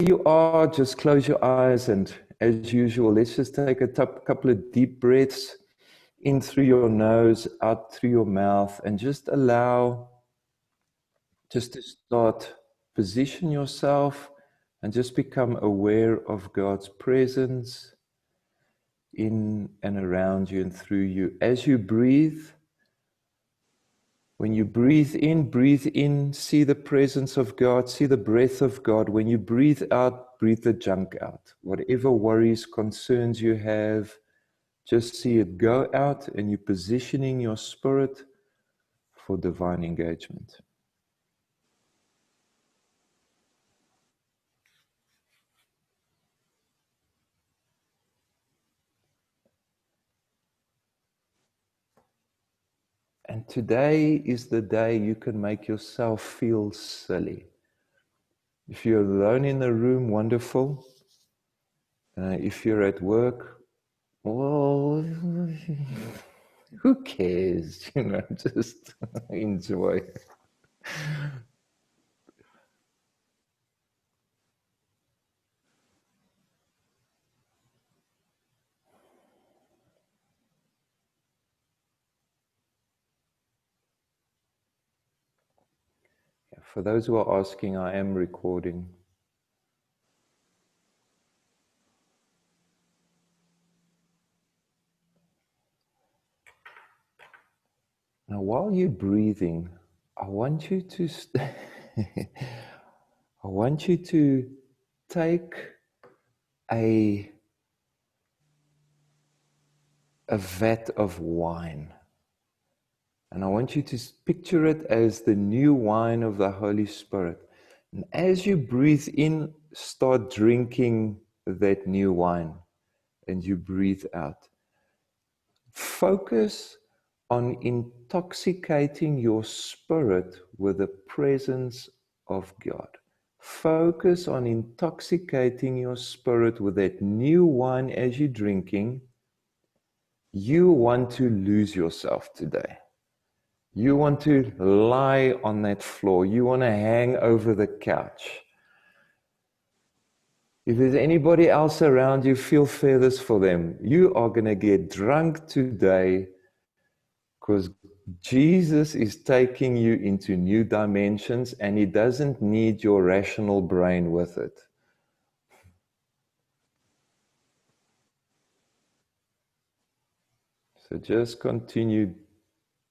you are, just close your eyes, and as usual, let's just take a couple of deep breaths in through your nose, out through your mouth, and just allow, just to start, position yourself and just become aware of God's presence in and around you and through you. As you breathe, when you breathe in, see the presence of God, see the breath of God. When you breathe out, breathe the junk out. Whatever worries, concerns you have, just see it go out, and you're positioning your spirit for divine engagement. And today is the day you can make yourself feel silly. If you're alone in the room, wonderful. If you're at work, well, who cares? Just enjoy. For those who are asking, I am recording. Now, while you're breathing, I want you to I want you to take a vat of wine. And I want you to picture it as the new wine of the Holy Spirit. And as you breathe in, start drinking that new wine. And you breathe out. Focus on intoxicating your spirit with the presence of God. Focus on intoxicating your spirit with that new wine as you're drinking. You want to lose yourself today. You want to lie on that floor. You want to hang over the couch. If there's anybody else around you, feel feathers for them. You are going to get drunk today because Jesus is taking you into new dimensions, and he doesn't need your rational brain with it. So just continue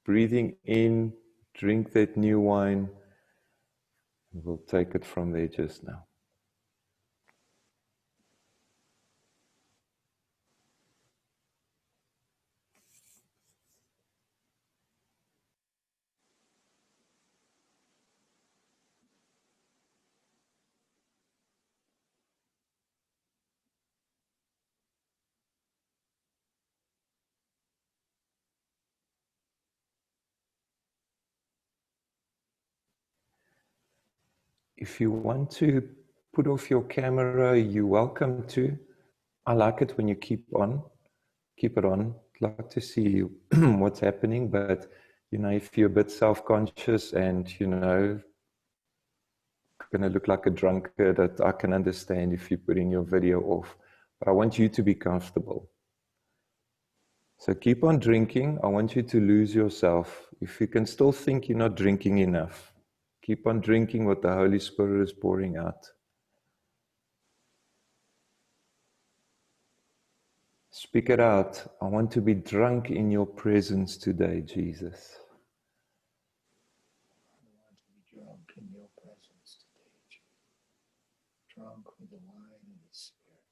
breathing in, drink that new wine. We'll take it from there just now. If you want to put off your camera, you're welcome to. I like it when you keep it on. I'd like to see what's happening, but if you're a bit self-conscious and going to look like a drunkard, that I can understand if you're putting your video off. But I want you to be comfortable. So keep on drinking. I want you to lose yourself. If you can still think you're not drinking enough, keep on drinking what the Holy Spirit is pouring out. Speak it out. I want to be drunk in your presence today, Jesus. I want to be drunk in your presence today, Jesus. Drunk with the wine and the Spirit.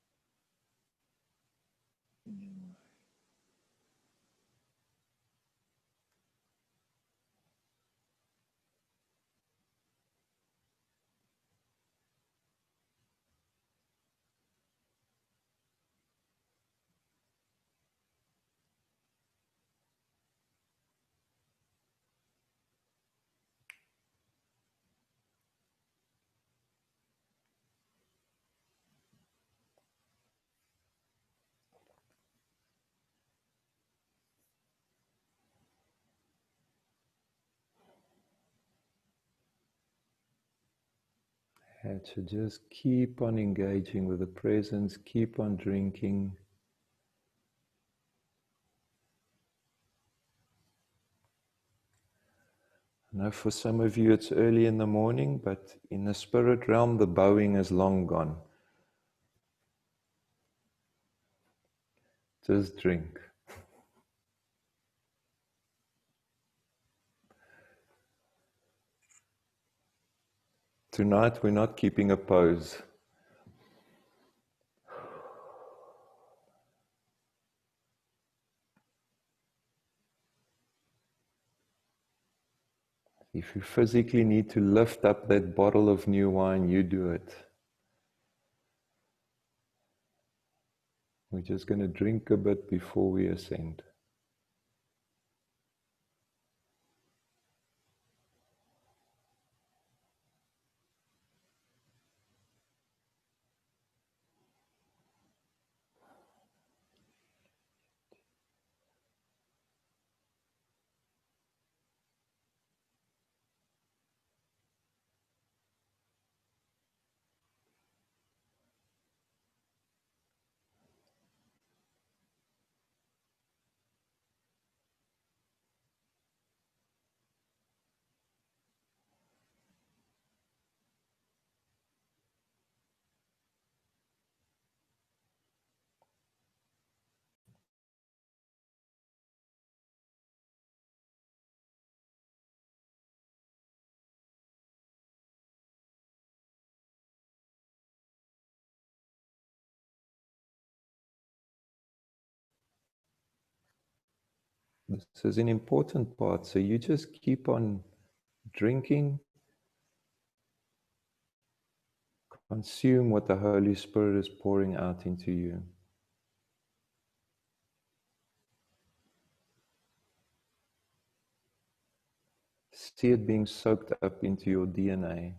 The new wine. So just keep on engaging with the presence, keep on drinking. I know for some of you it's early in the morning, but in the spirit realm, the bowing is long gone. Just drink. Tonight we're not keeping a pose. If you physically need to lift up that bottle of new wine, you do it. We're just going to drink a bit before we ascend. This is an important part. So you just keep on drinking, consume what the Holy Spirit is pouring out into you. See it being soaked up into your DNA.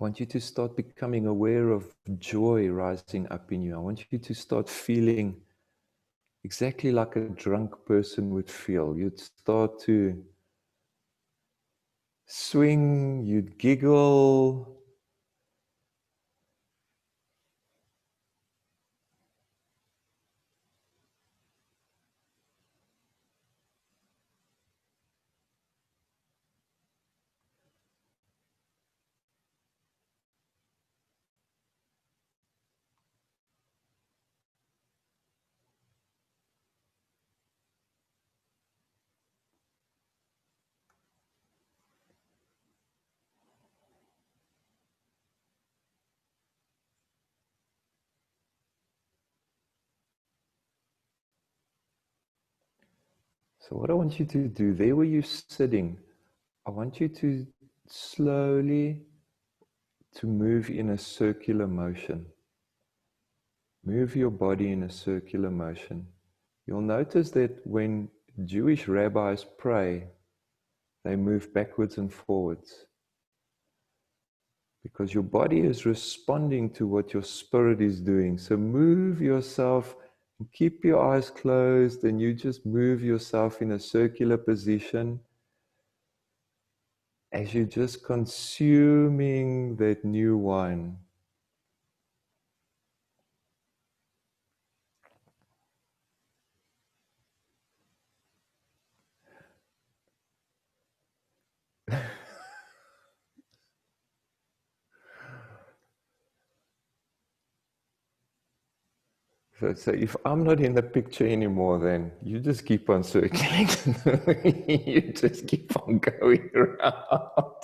I want you to start becoming aware of joy rising up in you. I want you to start feeling exactly like a drunk person would feel. You'd start to swing, you'd giggle. So what I want you to do, there where you're sitting, I want you to slowly to move in a circular motion. Move your body in a circular motion. You'll notice that when Jewish rabbis pray, they move backwards and forwards because your body is responding to what your spirit is doing. So move yourself and keep your eyes closed, and you just move yourself in a circular position as you're just consuming that new wine. So if I'm not in the picture anymore, then you just keep on circling. You just keep on going around.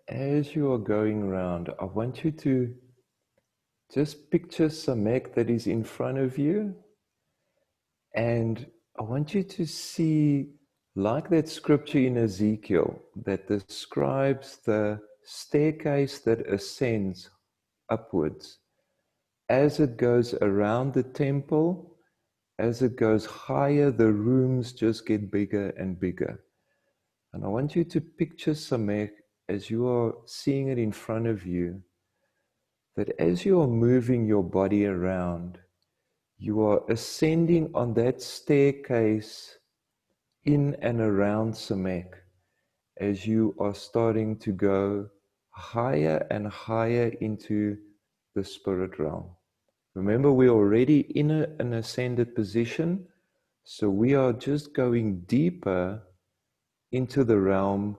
As you are going around, I want you to just picture Samek that is in front of you. And I want you to see, like that scripture in Ezekiel that describes the staircase that ascends upwards. As it goes around the temple, as it goes higher, the rooms just get bigger and bigger. And I want you to picture Samek as you are seeing it in front of you, that as you are moving your body around, you are ascending on that staircase in and around Samek as you are starting to go higher and higher into the spirit realm. Remember, we're already in an ascended position, so we are just going deeper into the realm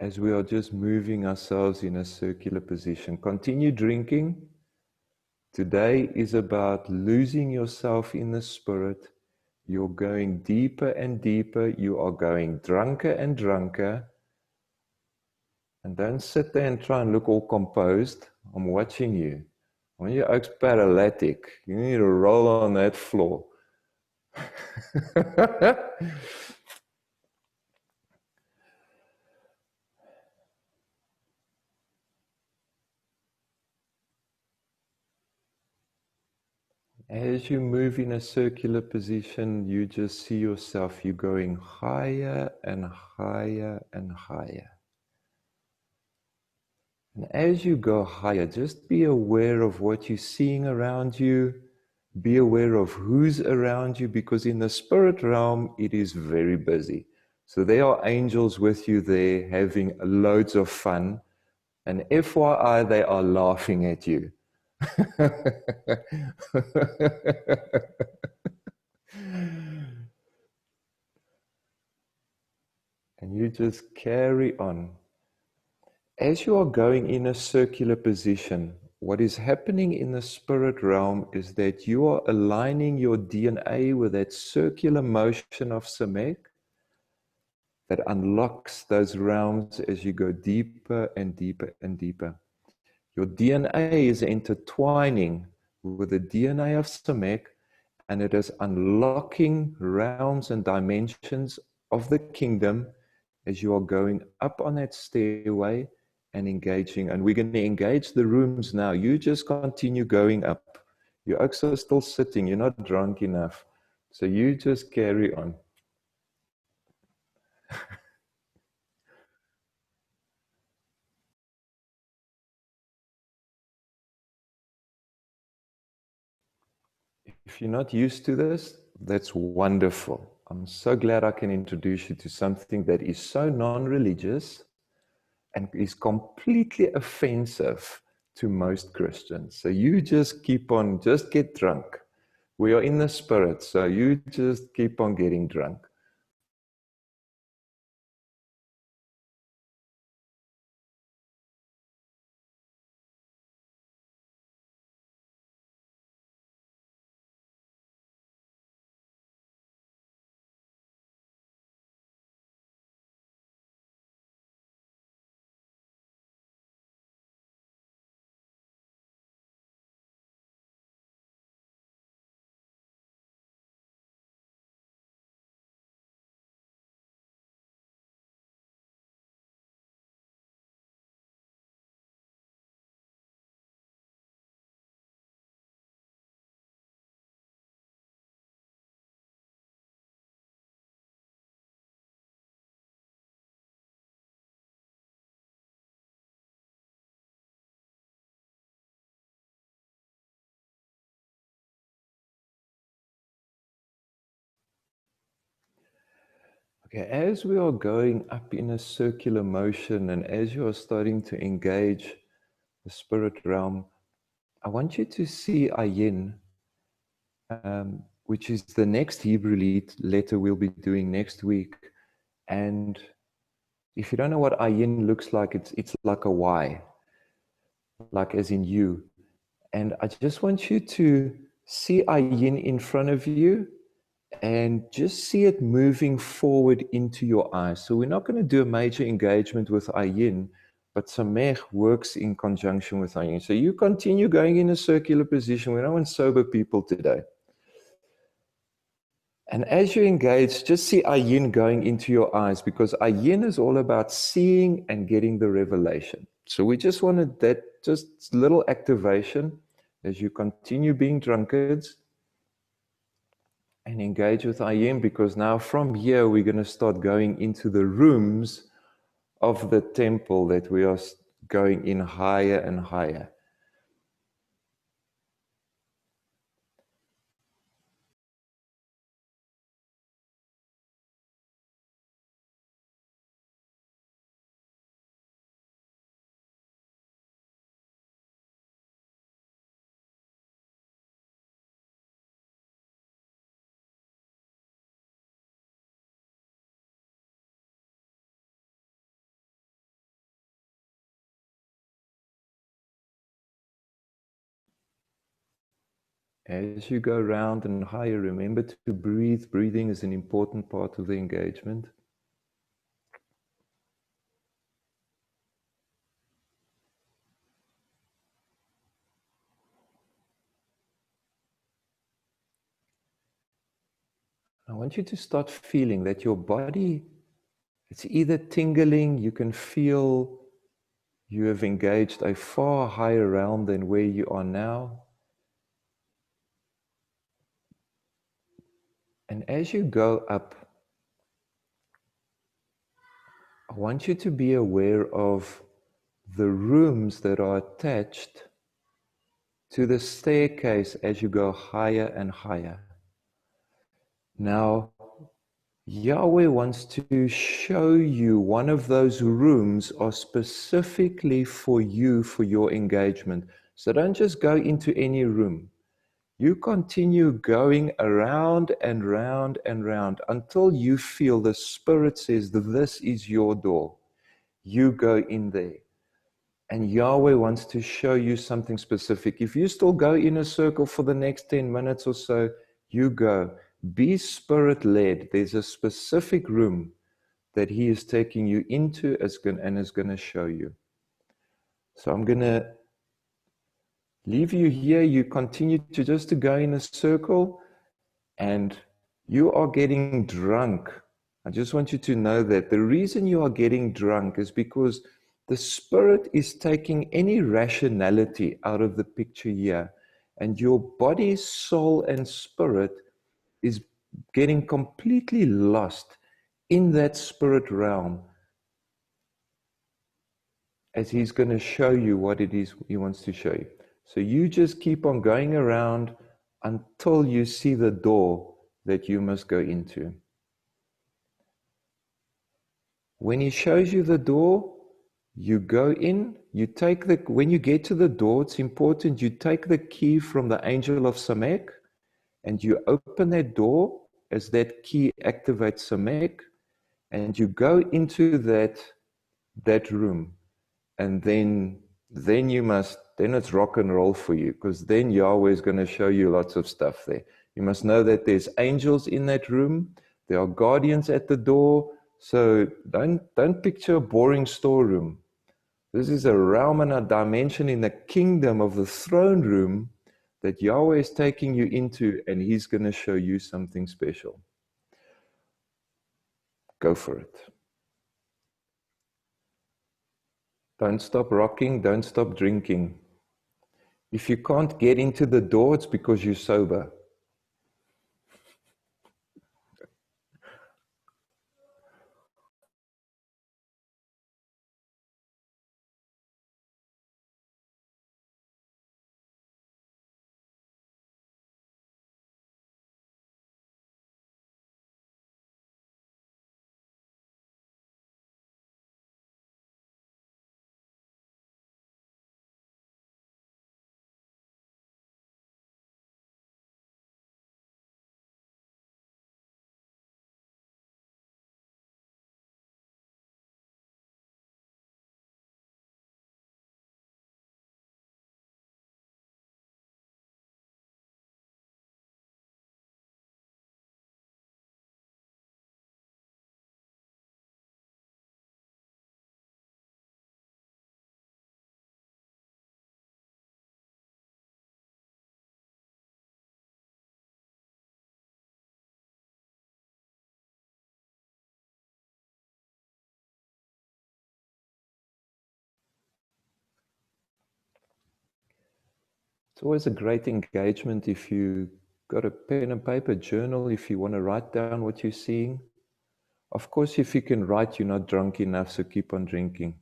as we are just moving ourselves in a circular position. Continue drinking. Today is about losing yourself in the spirit. You're going deeper and deeper. You are going drunker and drunker. And don't sit there and try and look all composed. I'm watching you. When you're paralytic, you need to roll on that floor. As you move in a circular position, you just see yourself, you're going higher and higher and higher. And as you go higher, just be aware of what you're seeing around you. Be aware of who's around you, because in the spirit realm, it is very busy. So there are angels with you there having loads of fun. And FYI, they are laughing at you. And you just carry on. As you are going in a circular position, what is happening in the spirit realm is that you are aligning your DNA with that circular motion of Samek that unlocks those realms as you go deeper and deeper and deeper. Your DNA is intertwining with the DNA of Samek, and it is unlocking realms and dimensions of the kingdom as you are going up on that stairway and engaging. And we're going to engage the rooms now. You just continue going up. You're also still sitting. You're not drunk enough. So you just carry on. If you're not used to this, that's wonderful. I'm so glad I can introduce you to something that is so non-religious and is completely offensive to most Christians. So you just keep on, just get drunk. We are in the spirit, so you just keep on getting drunk. Okay, as we are going up in a circular motion and as you are starting to engage the spirit realm, I want you to see Ayin, which is the next Hebrew letter we'll be doing next week. And if you don't know what Ayin looks like, it's like a Y, like as in you. And I just want you to see Ayin in front of you and just see it moving forward into your eyes. So we're not going to do a major engagement with Ayin, but Samek works in conjunction with Ayin. So you continue going in a circular position. We don't want sober people today. And as you engage, just see Ayin going into your eyes, because Ayin is all about seeing and getting the revelation. So we just wanted that just little activation as you continue being drunkards and engage with Ayin, because now from here we're going to start going into the rooms of the temple that we are going in higher and higher. As you go around and higher, remember to breathe. Breathing is an important part of the engagement. I want you to start feeling that your body, it's either tingling, you can feel you have engaged a far higher realm than where you are now. And as you go up, I want you to be aware of the rooms that are attached to the staircase as you go higher and higher. Now, Yahweh wants to show you one of those rooms are specifically for you, for your engagement. So don't just go into any room. You continue going around and round and round until you feel the Spirit says, this is your door. You go in there. And Yahweh wants to show you something specific. If you still go in a circle for the next 10 minutes or so, you go. Be Spirit-led. There's a specific room that He is taking you into and is going to show you. So I'm going to leave you here. You continue to go in a circle, and you are getting drunk. I just want you to know that the reason you are getting drunk is because the Spirit is taking any rationality out of the picture here, and your body, soul, and spirit is getting completely lost in that spirit realm as He's going to show you what it is He wants to show you. So you just keep on going around until you see the door that you must go into. When He shows you the door, you go in, when you get to the door, it's important you take the key from the angel of Samek and you open that door as that key activates Samek, and you go into that room. And then it's rock and roll for you, because then Yahweh is going to show you lots of stuff there. You must know that there's angels in that room. There are guardians at the door. So don't picture a boring storeroom. This is a realm and a dimension in the kingdom of the throne room that Yahweh is taking you into, and He's going to show you something special. Go for it. Don't stop rocking. Don't stop drinking. If you can't get into the door, it's because you're sober. It's always a great engagement if you got a pen and paper journal, if you want to write down what you're seeing. Of course, if you can write, you're not drunk enough, so keep on drinking.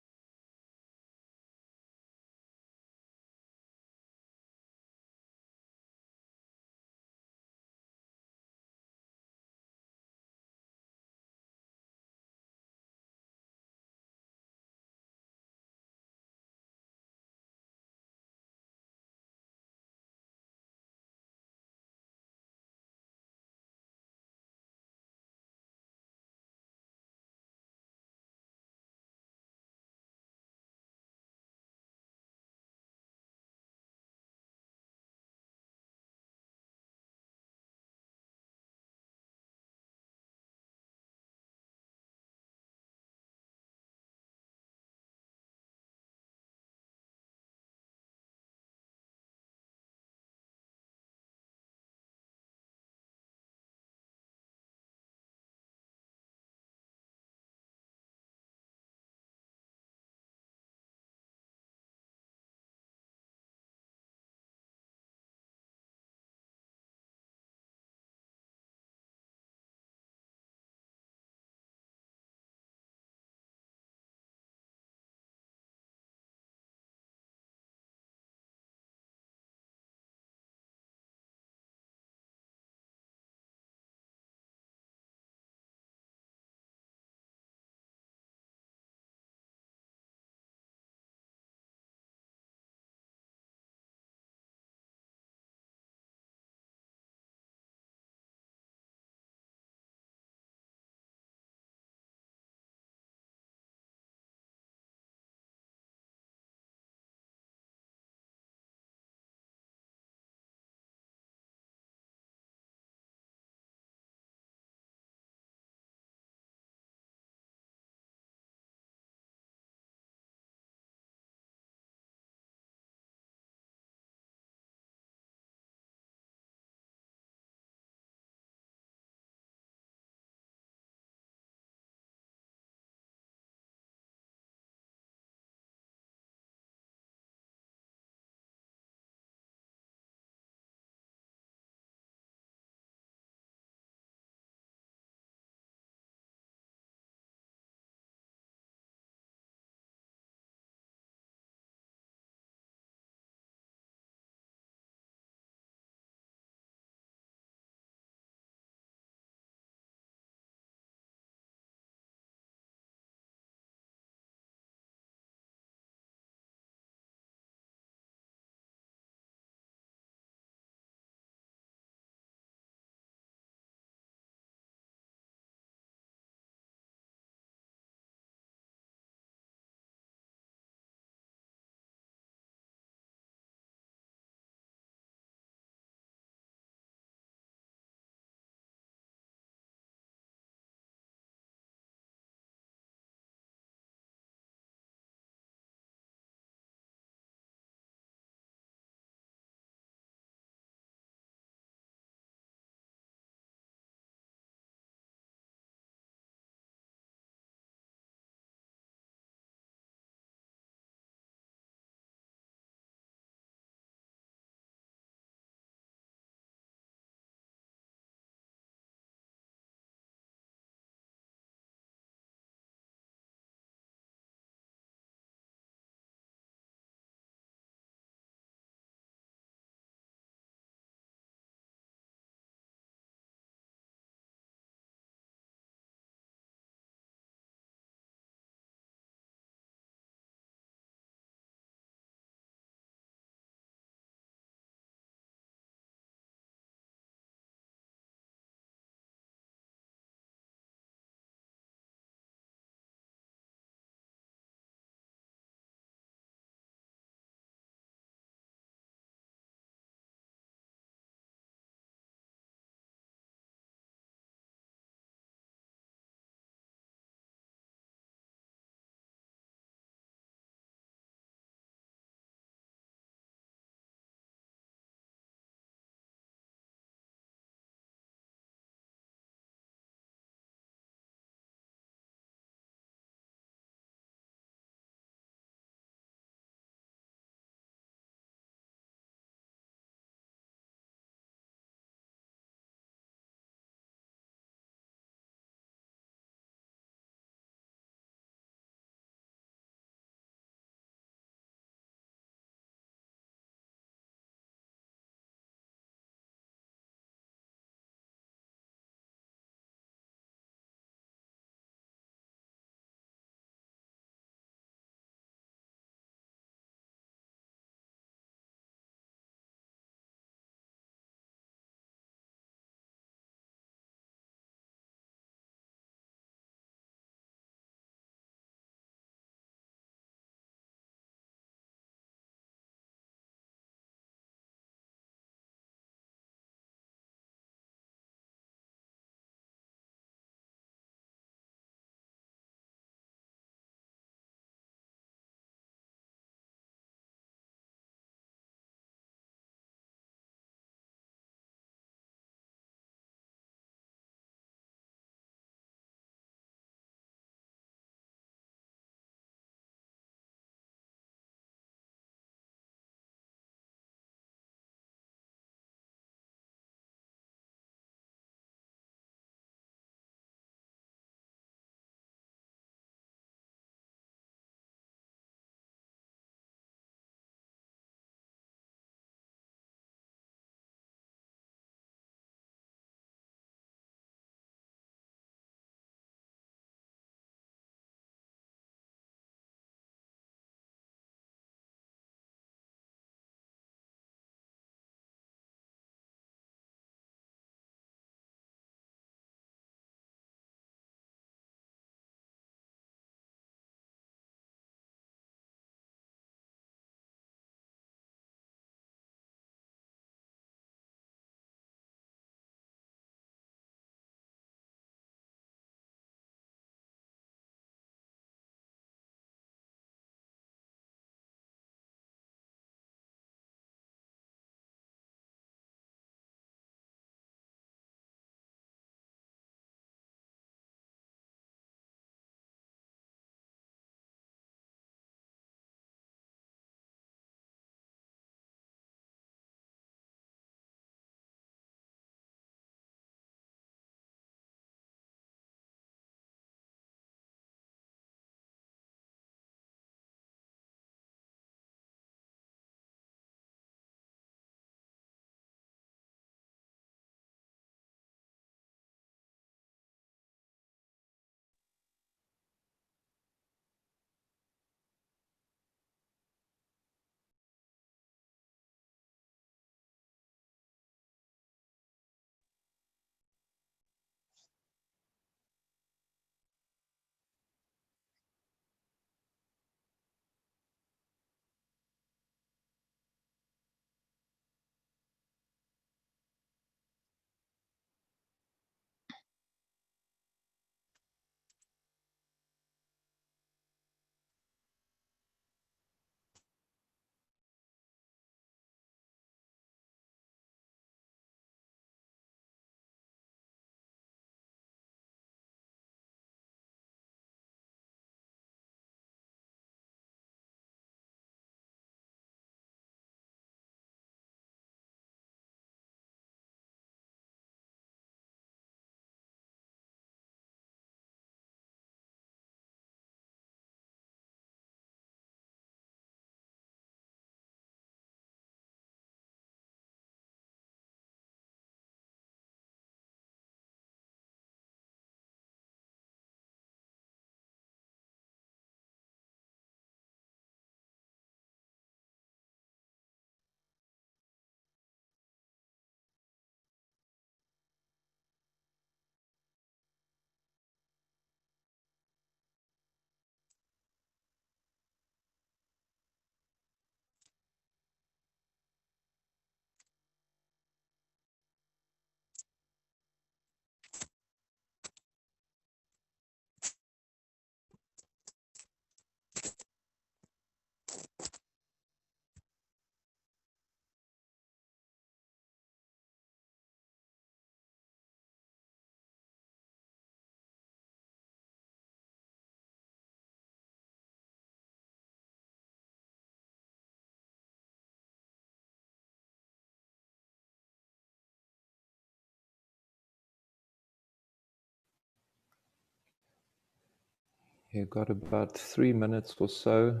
You've got about 3 minutes or so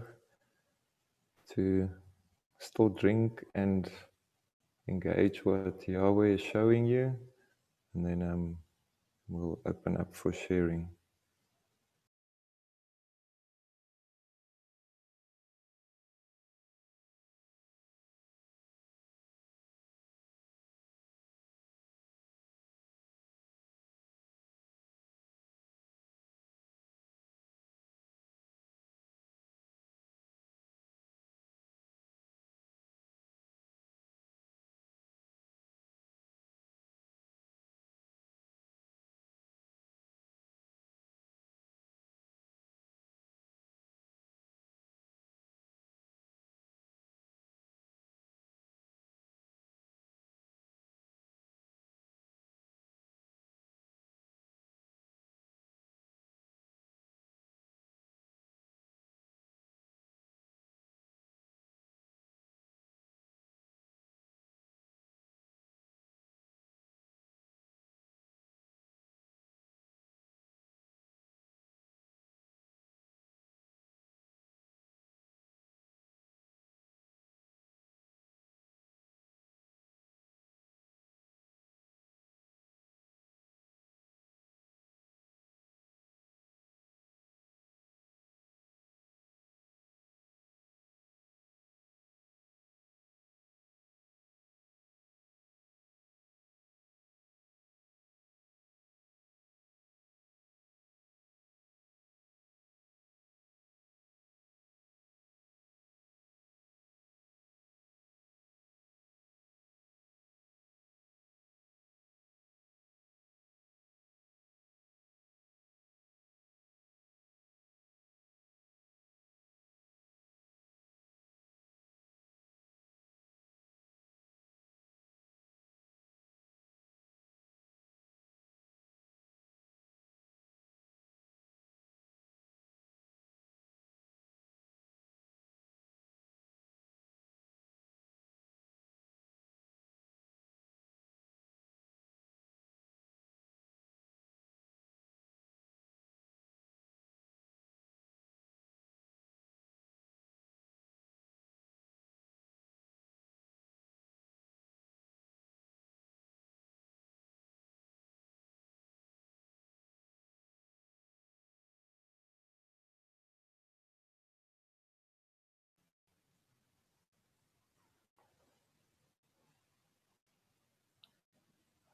to still drink and engage what Yahweh is showing you, and then we'll open up for sharing.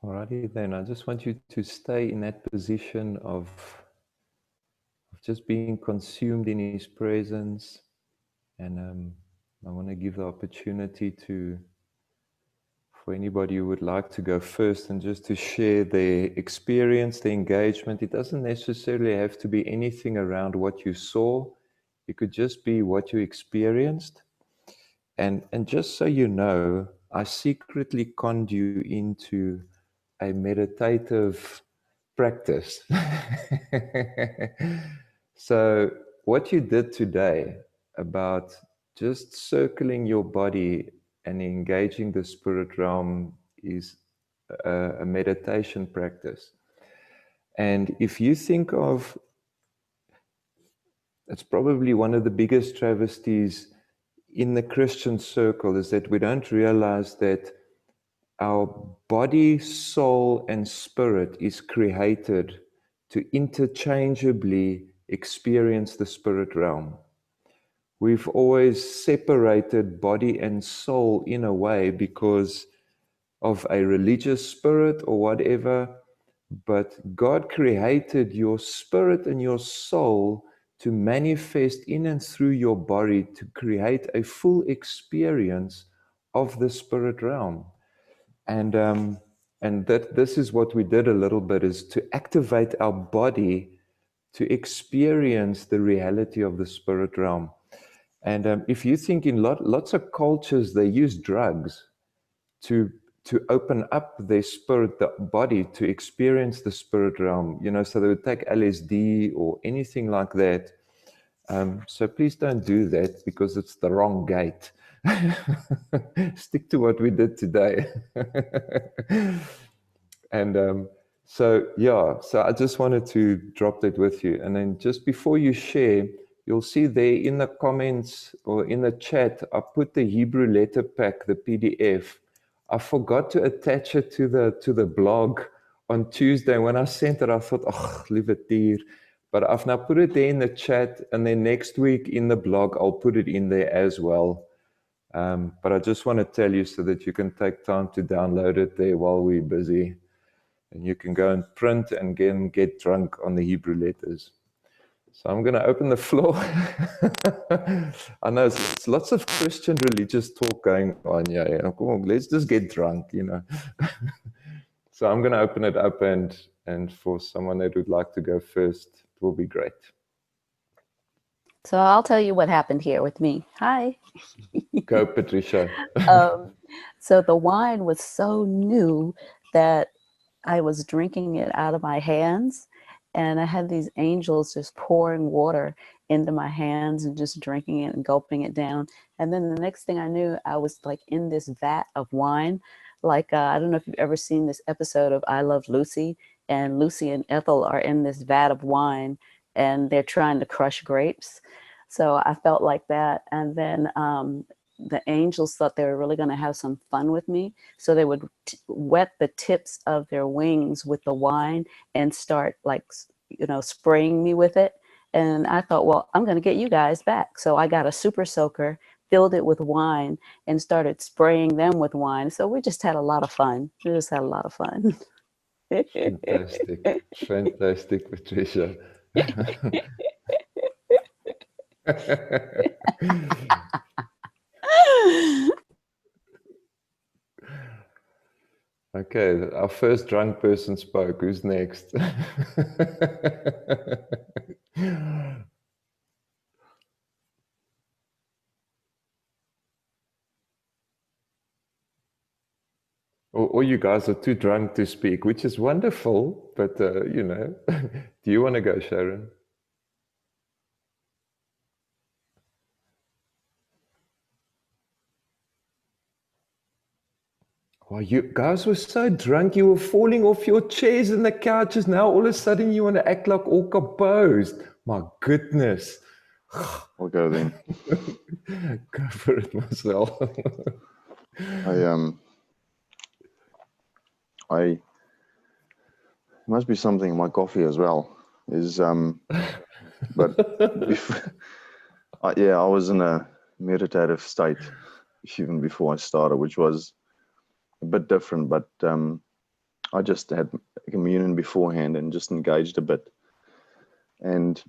Alrighty then, I just want you to stay in that position of just being consumed in His presence, and I want to give the opportunity for anybody who would like to go first and just to share their experience, their engagement. It doesn't necessarily have to be anything around what you saw. It could just be what you experienced. And just so you know, I secretly conned you into a meditative practice. So what you did today about just circling your body and engaging the spirit realm is a meditation practice. And if you think of, it's probably one of the biggest travesties in the Christian circle is that we don't realize that our body, soul, and spirit is created to interchangeably experience the spirit realm. We've always separated body and soul in a way because of a religious spirit or whatever, but God created your spirit and your soul to manifest in and through your body to create a full experience of the spirit realm. And that this is what we did a little bit, is to activate our body to experience the reality of the spirit realm. And if you think in lots of cultures, they use drugs to open up their spirit, the body, to experience the spirit realm. So they would take LSD or anything like that. So please don't do that because it's the wrong gate. Stick to what we did today. And So yeah, so I just wanted to drop that with you. And then just before you share, you'll see there in the comments or in the chat, I put the Hebrew letter pack, the PDF. I forgot to attach it to the blog on Tuesday. When I sent it, I thought, oh, leave it there. But I've now put it there in the chat, and then next week in the blog, I'll put it in there as well. But I just want to tell you so that you can take time to download it there while we're busy. And you can go and print and get drunk on the Hebrew letters. So I'm going to open the floor. I know it's lots of Christian religious talk going on. Yeah. Come on, let's just get drunk, you know. So I'm going to open it up, and for someone that would like to go first, it will be great. So I'll tell you what happened here with me. Hi. Go, Patricia. So the wine was so new that I was drinking it out of my hands, and I had these angels just pouring water into my hands and just drinking it and gulping it down. And then the next thing I knew, I was like in this vat of wine. Like, I don't know if you've ever seen this episode of I Love Lucy, and Lucy and Ethel are in this vat of wine and they're trying to crush grapes. So I felt like that. And then the angels thought they were really going to have some fun with me. So they would wet the tips of their wings with the wine and start like, spraying me with it. And I thought, well, I'm going to get you guys back. So I got a super soaker, filled it with wine, and started spraying them with wine. So we just had a lot of fun. We just had a lot of fun. Fantastic. Fantastic, Patricia. Okay, our first drunk person spoke. Who's next? Or you guys are too drunk to speak, which is wonderful, but do you want to go, Sharon? Well, you guys were so drunk, you were falling off your chairs and the couches. Now all of a sudden you want to act like all composed. My goodness. I'll go then. Go for it, Marcel. I must be something in my coffee as well. But before, I was in a meditative state even before I started, which was a bit different. But I just had communion beforehand and just engaged a bit. And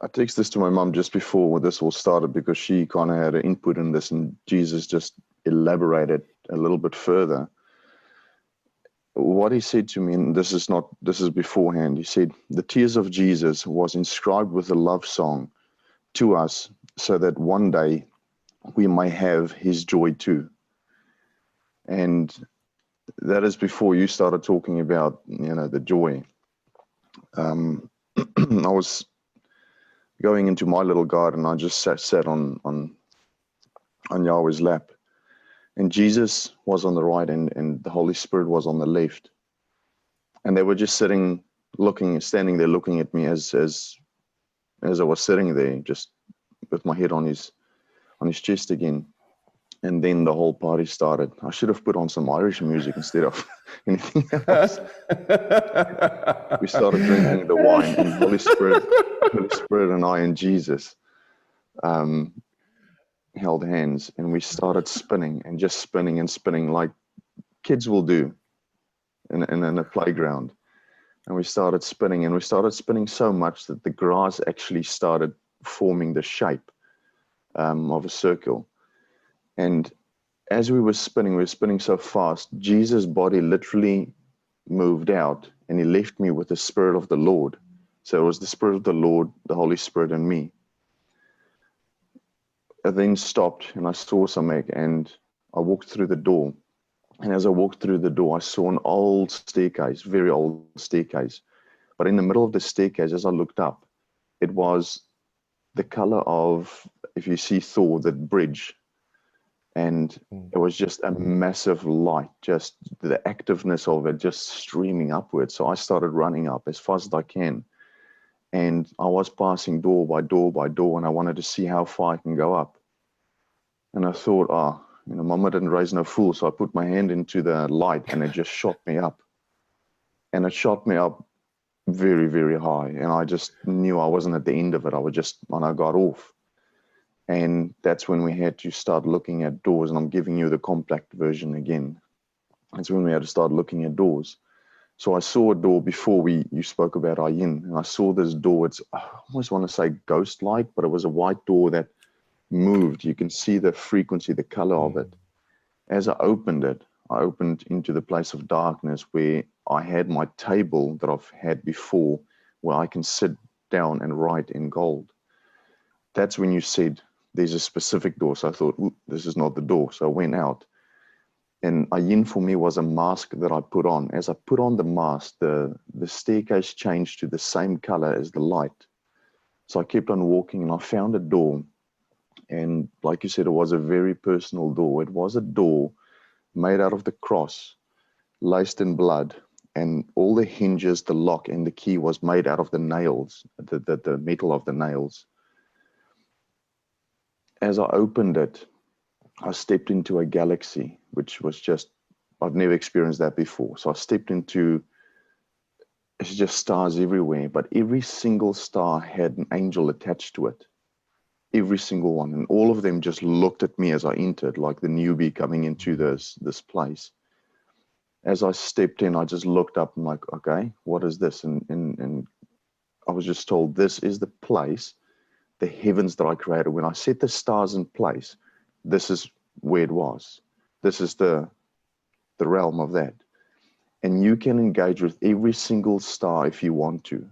I texted this to my mum just before this all started because she kind of had an input in this, and Jesus just elaborated a little bit further. What he said to me, and this is beforehand, he said, the tears of Jesus was inscribed with a love song to us so that one day we may have his joy too. And that is before you started talking about, the joy. I was going into my little garden. I just sat on Yahweh's lap. And Jesus was on the right and the Holy Spirit was on the left. And they were just standing there looking at me as I was sitting there, just with my head on his chest again. And then the whole party started. I should have put on some Irish music instead of anything else. We started drinking the wine, and Holy Spirit and I and Jesus held hands, and we started spinning and just spinning and spinning like kids will do in a playground. And we started spinning so much that the grass actually started forming the shape of a circle. And as we were spinning so fast, Jesus' body literally moved out, and he left me with the Spirit of the Lord. So it was the Spirit of the Lord, the Holy Spirit, and me. I then stopped and I saw Samek, and I walked through the door. And as I walked through the door, I saw an old staircase, very old staircase. But in the middle of the staircase, as I looked up, it was the color of, if you see Thor, that bridge. And it was just a massive light, just the activeness of it just streaming upwards. So I started running up as fast as I can. And I was passing door by door by door, and I wanted to see how far I can go up. And I thought, Mama didn't raise no fool. So I put my hand into the light, and it just shot me up. And it shot me up very, very high. And I just knew I wasn't at the end of it. I got off. And that's when we had to start looking at doors. And I'm giving you the compact version again. That's when we had to start looking at doors. So I saw a door before you spoke about Ayin, and I saw this door. I almost want to say ghost-like, but it was a white door that moved. You can see the frequency, the color of it. As I opened it, I opened into the place of darkness where I had my table that I've had before, where I can sit down and write in gold. That's when you said, there's a specific door. So I thought, this is not the door. So I went out. And Ayin for me was a mask that I put on. As I put on the mask, the staircase changed to the same color as the light. So I kept on walking, and I found a door. And like you said, it was a very personal door. It was a door made out of the cross, laced in blood. And all the hinges, the lock, and the key was made out of the nails, the metal of the nails. As I opened it, I stepped into a galaxy, which was just, I've never experienced that before. So I stepped into, it's just stars everywhere, but every single star had an angel attached to it. Every single one. And all of them just looked at me as I entered, like the newbie coming into this place. As I stepped in, I just looked up and like, okay, what is this? And I was just told, this is the place, the heavens that I created. When I set the stars in place, this is where it was. This is the realm of that. And you can engage with every single star if you want to.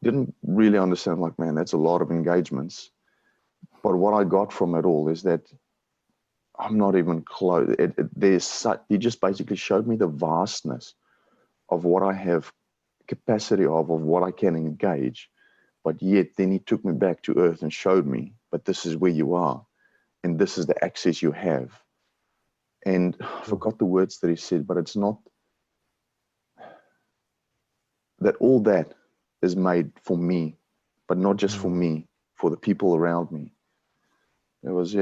Didn't really understand, like, man, that's a lot of engagements. But what I got from it all is that I'm not even close. He just basically showed me the vastness of what I have capacity of what I can engage. But yet then he took me back to earth and showed me, but this is where you are. And this is the access you have. And I forgot the words that he said, but it's not that all that is made for me, but not just for me, for the people around me. It was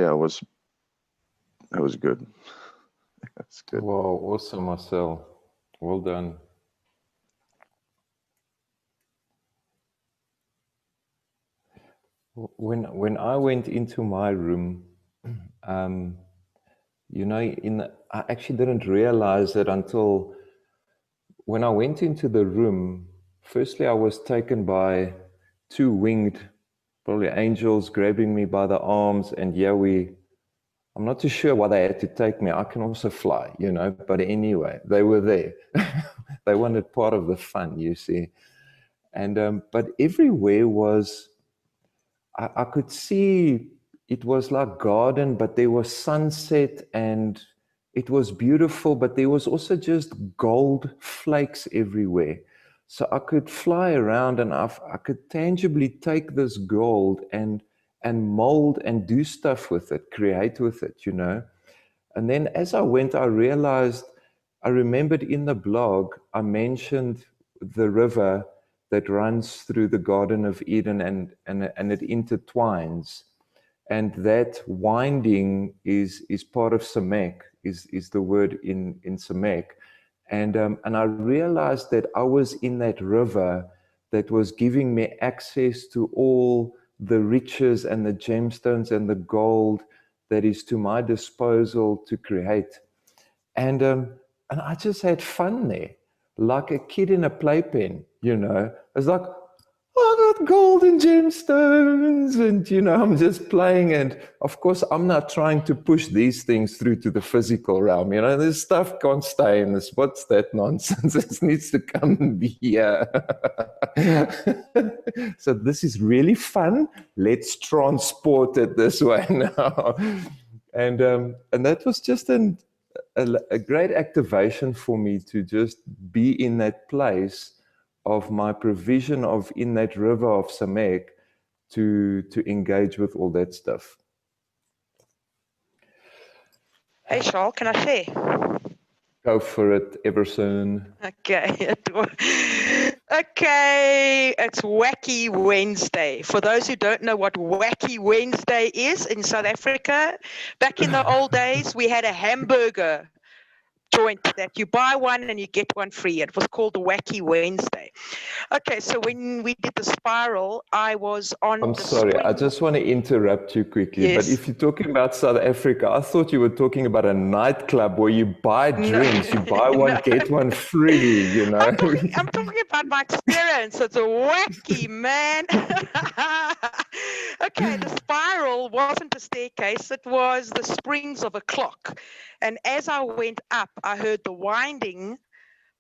good. That's good. Wow, awesome, Marcel. Well done. When I went into my room, I actually didn't realize it until when I went into the room. Firstly, I was taken by two winged, probably angels, grabbing me by the arms, and I'm not too sure why they had to take me. I can also fly, but anyway, they were there. They wanted part of the fun, you see. And but everywhere was, I could see it was like garden, but there was sunset and it was beautiful, but there was also just gold flakes everywhere. So I could fly around and I could tangibly take this gold and mold and do stuff with it, create with it, And then as I went, I remembered in the blog, I mentioned the river that runs through the Garden of Eden and it intertwines. And that winding is part of Samek, is the word in Samek. And I realized that I was in that river that was giving me access to all the riches and the gemstones and the gold that is to my disposal to create. And I just had fun there, like a kid in a playpen, It's like, I got gold and gemstones, and I'm just playing. And of course, I'm not trying to push these things through to the physical realm. This stuff can't stay in this. What's that nonsense? It needs to come and be here. So this is really fun. Let's transport it this way now. And that was just a great activation for me to just be in that place of my provision of in that river of Samek to engage with all that stuff. Hey, Charles, can I share? Go for it, Everson. Okay. Okay, it's Wacky Wednesday. For those who don't know what Wacky Wednesday is in South Africa, back in the old days, we had a hamburger joint that you buy one and you get one free. It was called the Wacky Wednesday. Okay, so when we did the spiral, I was on I'm the sorry, I spring. just want to interrupt you quickly. But Yes. if you're talking about South Africa, I thought you were talking about a nightclub where you buy drinks, you buy one, No. get one free, you know. I'm talking about my experience. It's a wacky, man. Okay, the spiral wasn't a staircase, it was the springs of a clock. And as I went up, I heard the winding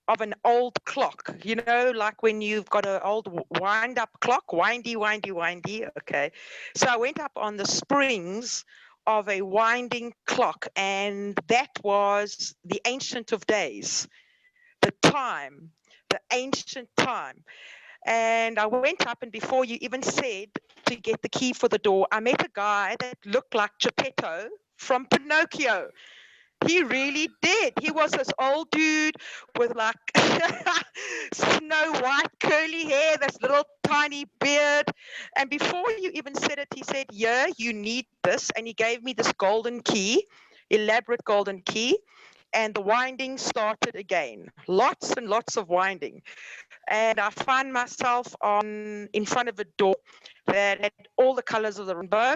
of an old clock, you know, like when you've got an old wind up clock, windy, windy, windy. Okay. So I went up on the springs of a winding clock, and that was the Ancient of Days, the time, the ancient time. And I went up, and before you even said to get the key for the door, I met a guy that looked like Geppetto from Pinocchio. He really did. He was this old dude with like snow white curly hair, this little tiny beard. And before you even said it, he said, yeah, you need this. And he gave me this golden key, elaborate golden key. And the winding started again. Lots and lots of winding. And I find myself in front of a door that had all the colors of the rainbow.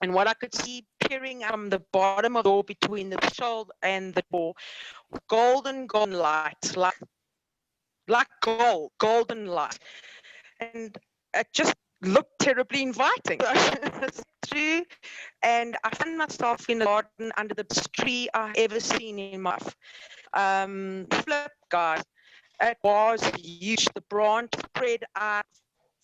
And what I could see peering out from the bottom of the door between the threshold and the door, golden light, like golden light. And it just looked terribly inviting. Through, and I found myself in the garden under the best tree I've ever seen in my life. Flip, guys. It was huge. The branch spread out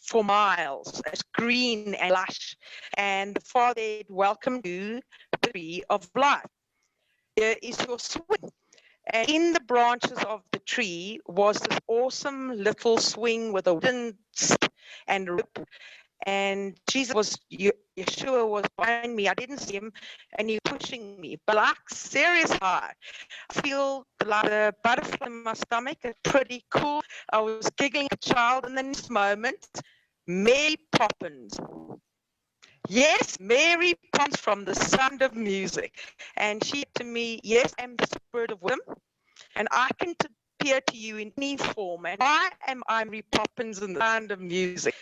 for miles. It's green and lush. And the Father welcomed you the tree of life. Here is your swing. And in the branches of the tree was this awesome little swing with a wooden stick and rope. And Yeshua was behind me. I didn't see him, and he was pushing me. But like serious high. I feel like a butterfly in my stomach. It's pretty cool. I was giggling like a child, and then this moment, Mary Poppins. Yes, Mary Poppins from The Sound of Music. And she said to me, yes, I am the spirit of wisdom, and I can appear to you in any form. And why am I Mary Poppins in The Sound of Music?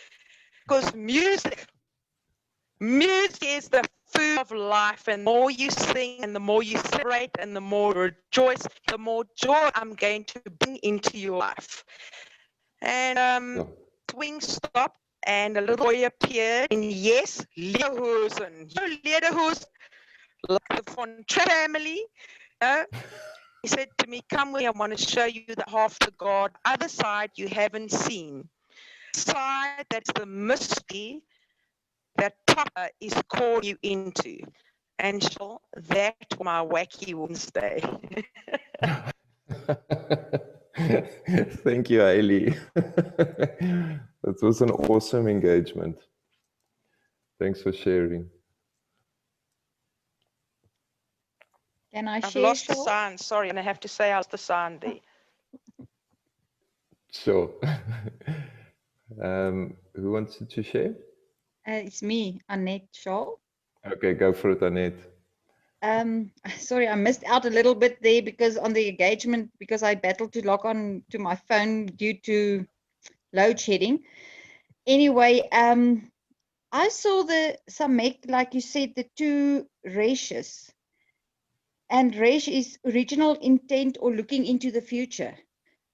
Because music is the food of life, and the more you sing and the more you celebrate and the more you rejoice, the more joy I'm going to bring into your life. And swing stopped, and a little boy appeared, and yes, lederhosen. You know, lederhosen, like the von Trapp family. He said to me, come with me, I want to show you the half the God, other side you haven't seen. Side that's the mystery that Papa is calling you into. And so that was my Wacky Wednesday. Thank you, Ailey. That was an awesome engagement. Thanks for sharing. Can I I've share? lost the Cheryl? sound. Sorry, and I have to say how's the sound there. Sure. Who wants to share? It's me, Annette Shaw. Okay, go for it, Annette. Sorry, I missed out a little bit there because on the engagement, because I battled to log on to my phone due to load shedding. Anyway, I saw the Samek, like you said, the two reshes. And resh is original intent or looking into the future.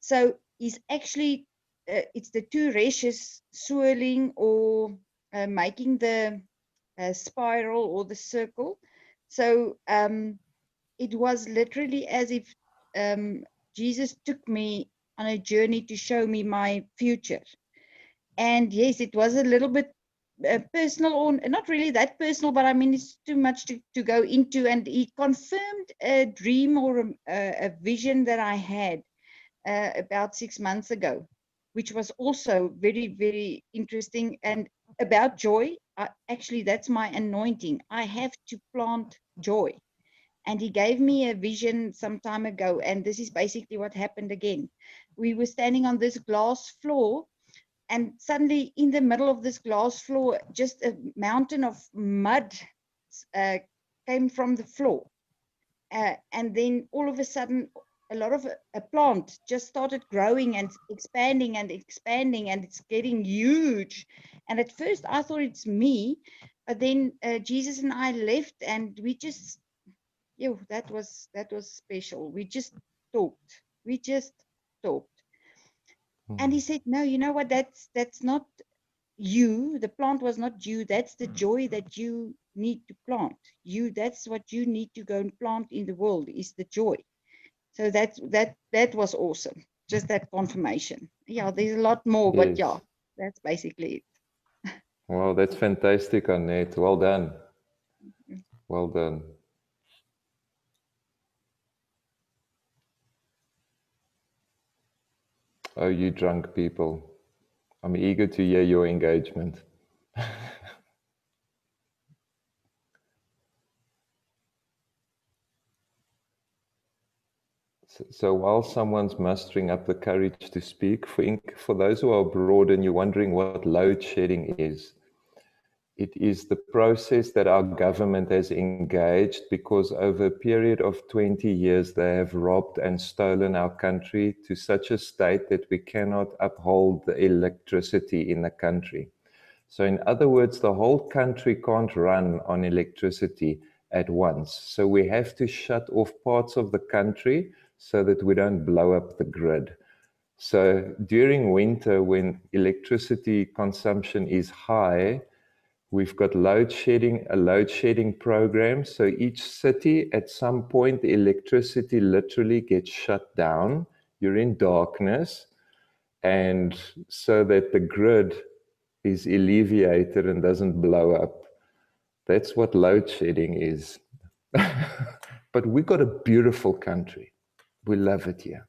So he's actually, it's the two reshes swirling or making the spiral or the circle. So it was literally as if Jesus took me on a journey to show me my future. And yes, it was a little bit personal, or not really that personal, but I mean, it's too much to go into. And he confirmed a dream or a vision that I had about 6 months ago, which was also very, very interesting. And about joy, actually, that's my anointing. I have to plant joy. And he gave me a vision some time ago, and this is basically what happened again. We were standing on this glass floor, and suddenly in the middle of this glass floor, just a mountain of mud came from the floor. And then all of a sudden, a lot of a plant just started growing and expanding, and it's getting huge. And at first I thought it's me, but then Jesus and I left, and we just, that was special. We just talked. And he said, no, you know what, that's not you. The plant was not you. That's the joy that you need to plant. That's what you need to go and plant in the world, is the joy. So that was awesome. Just that confirmation. Yeah, there's a lot more, but yeah, that's basically it. Wow, that's fantastic, Annette. Well done. Well done. Oh, you drunk people. I'm eager to hear your engagement. So while someone's mustering up the courage to speak, for those who are abroad and you're wondering what load shedding is, it is the process that our government has engaged because over a period of 20 years, they have robbed and stolen our country to such a state that we cannot uphold the electricity in the country. So in other words, the whole country can't run on electricity at once. So we have to shut off parts of the country so that we don't blow up the grid. So during winter, when electricity consumption is high, we've got a load shedding program. So each city, at some point, the electricity literally gets shut down. You're in darkness. And so that the grid is alleviated and doesn't blow up. That's what load shedding is. But we've got a beautiful country. We love it here.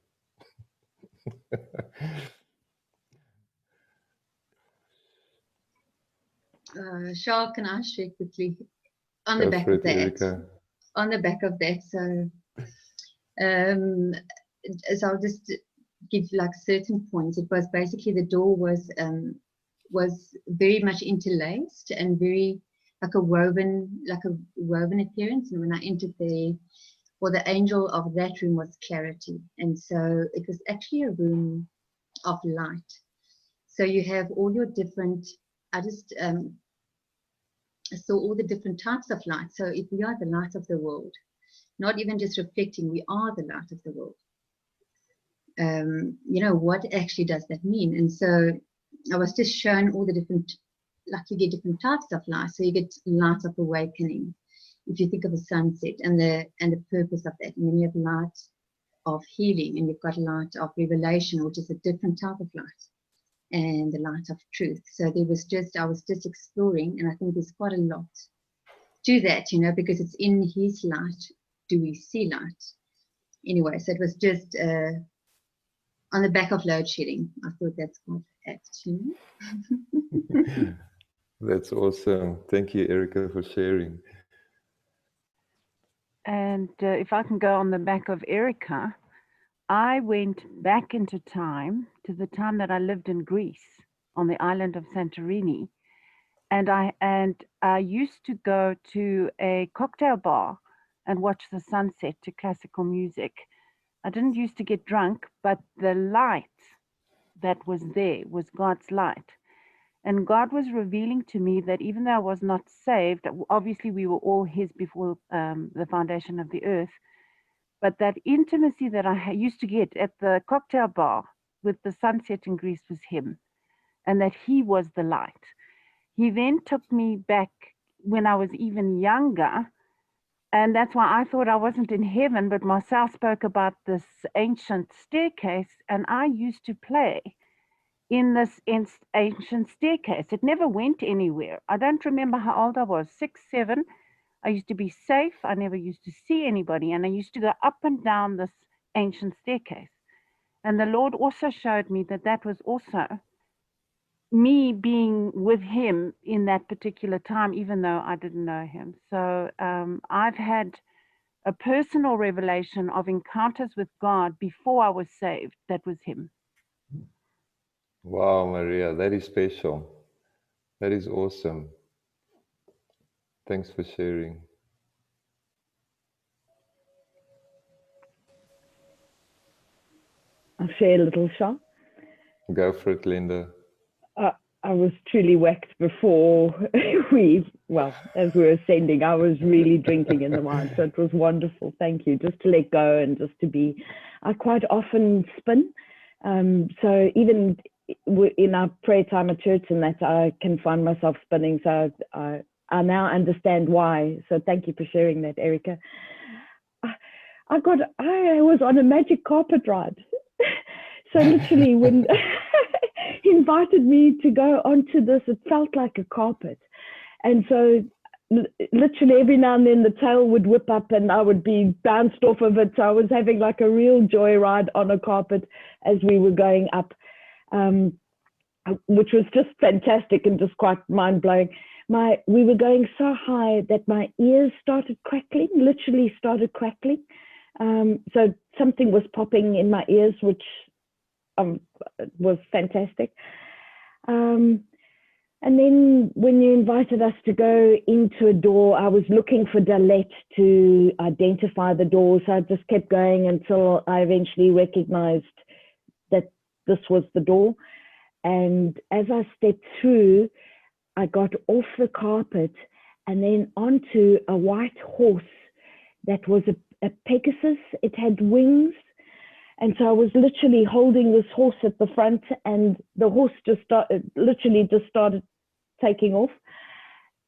Charles, can I share quickly on Go the back for of it, that? Erica. On the back of that, so I'll just give like certain points. It was basically the door was very much interlaced and very like a woven appearance. And when I entered there, well, the angel of that room was clarity, and so it was actually a room of light. So you have all your different. I just saw all the different types of light. So if we are the light of the world, not even just reflecting, we are the light of the world. You know, what actually does that mean? And so I was just shown all the different, like you get different types of light. So you get light of awakening, if you think of a sunset and the purpose of that. And then you have light of healing, and you've got light of revelation, which is a different type of light, and the light of truth. So I was just exploring, and I think there's quite a lot to that, you know, because it's in his light do we see light. Anyway, so it was just on the back of load shedding. I thought that's quite apt, you know. That's awesome. Thank you, Erica, for sharing. And if I can go on the back of Erica, I went back into time to the time that I lived in Greece on the island of Santorini. And I used to go to a cocktail bar and watch the sunset to classical music. I didn't used to get drunk, but the light that was there was God's light. And God was revealing to me that even though I was not saved, obviously we were all his before the foundation of the earth, but that intimacy that I used to get at the cocktail bar with the sunset in Greece was him, and that he was the light. He then took me back when I was even younger, and that's why I thought I wasn't in heaven, but Marcel spoke about this ancient staircase, and I used to play in this ancient staircase. It never went anywhere. I don't remember how old I was, 6, 7. I used to be safe. I never used to see anybody, and I used to go up and down this ancient staircase. And the Lord also showed me that that was also me being with him in that particular time, even though I didn't know him. So I've had a personal revelation of encounters with God before I was saved. That was him. Wow, Maria, that is special. That is awesome. Thanks for sharing. I'll share a little, Sean. Go for it, Linda. I was truly whacked before as we were ascending, I was really drinking in the wine. So it was wonderful. Thank you. Just to let go and just to be, I quite often spin. So even in our prayer time at church and that, I can find myself spinning. So I now understand why. So thank you for sharing that, Erica. I was on a magic carpet ride. So literally when he invited me to go onto this, it felt like a carpet. And so literally every now and then the tail would whip up and I would be bounced off of it. So I was having like a real joyride on a carpet as we were going up, which was just fantastic and just quite mind-blowing. We were going so high that my ears started crackling, literally started crackling. So something was popping in my ears, which was fantastic. And then when you invited us to go into a door, I was looking for Dalette to identify the door. So I just kept going until I eventually recognized that this was the door. And as I stepped through, I got off the carpet and then onto a white horse that was a Pegasus. It had wings. And so I was literally holding this horse at the front, and the horse just started taking off.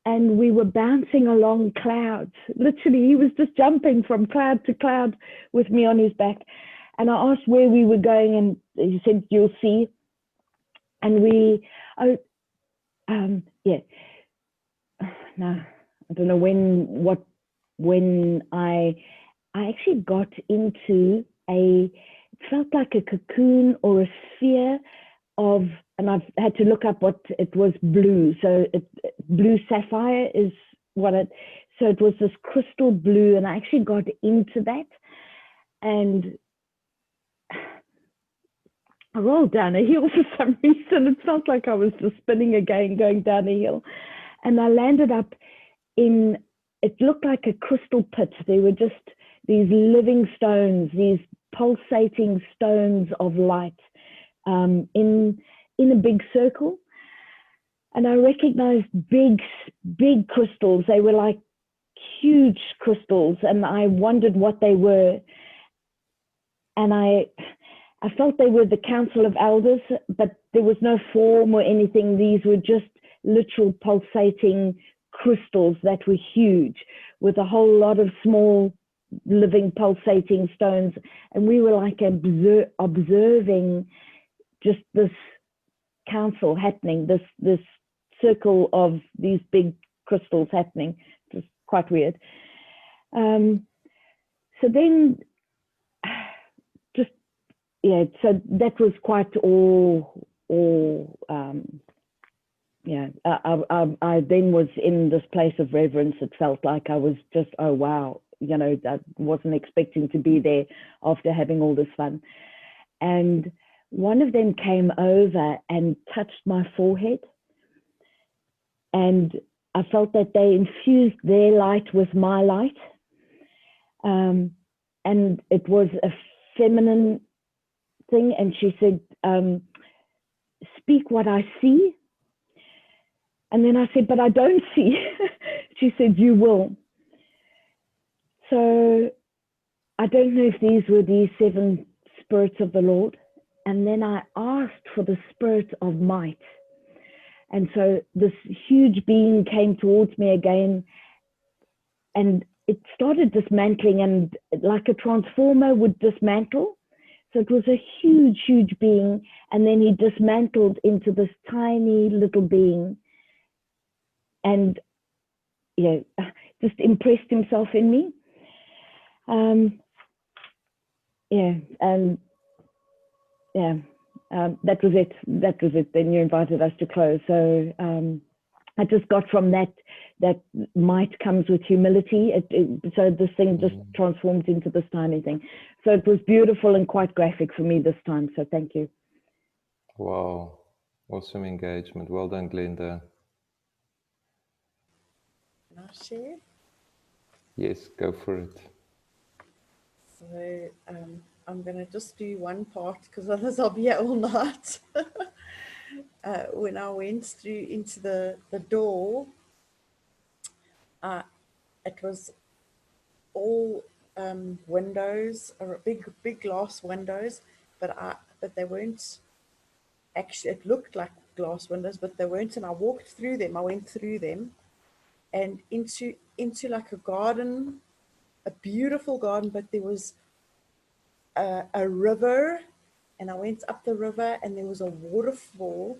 And we were bouncing along clouds. Literally, he was just jumping from cloud to cloud with me on his back. And I asked where we were going, and he said, "You'll see." And no, I don't know when I actually got into it felt like a cocoon or a sphere of, and I've had to look up what it was, blue. So blue sapphire is what so it was this crystal blue, and I actually got into that. And I rolled down a hill for some reason. It felt like I was just spinning again, going down a hill. And I landed up in, it looked like a crystal pit. There were just these living stones, these pulsating stones of light in a big circle. And I recognized big crystals. They were like huge crystals, and I wondered what they were. And I felt they were the Council of Elders, but there was no form or anything. These were just literal pulsating crystals that were huge, with a whole lot of small living pulsating stones. And we were like observing just this council happening, this circle of these big crystals happening. It was quite weird. So then so that was quite I then was in this place of reverence. It felt like I was just, oh wow, I wasn't expecting to be there after having all this fun. And one of them came over and touched my forehead, and I felt that they infused their light with my light, and it was a feminine thing. And she said, "Speak what I see." And then I said, "But I don't see." She said, "You will." So I don't know if these were the 7 spirits of the Lord. And then I asked for the spirit of might. And so this huge being came towards me again, and it started dismantling, and like a transformer would dismantle. So it was a huge, huge being. And then he dismantled into this tiny little being, and just impressed himself in me. That was it. Then you invited us to close. So I just got from that that might comes with humility. So this thing just transforms into this tiny thing. So it was beautiful and quite graphic for me this time. So thank you. Wow. Awesome engagement. Well done, Glenda. Can I share? Yes, go for it. So I'm going to just do one part because otherwise I'll be here all night. When I went through into the door, it was all windows, or big glass windows, but they weren't actually. It looked like glass windows, but they weren't. And I walked through them. I went through them, and into like a garden, a beautiful garden. But there was a river, and I went up the river, and there was a waterfall.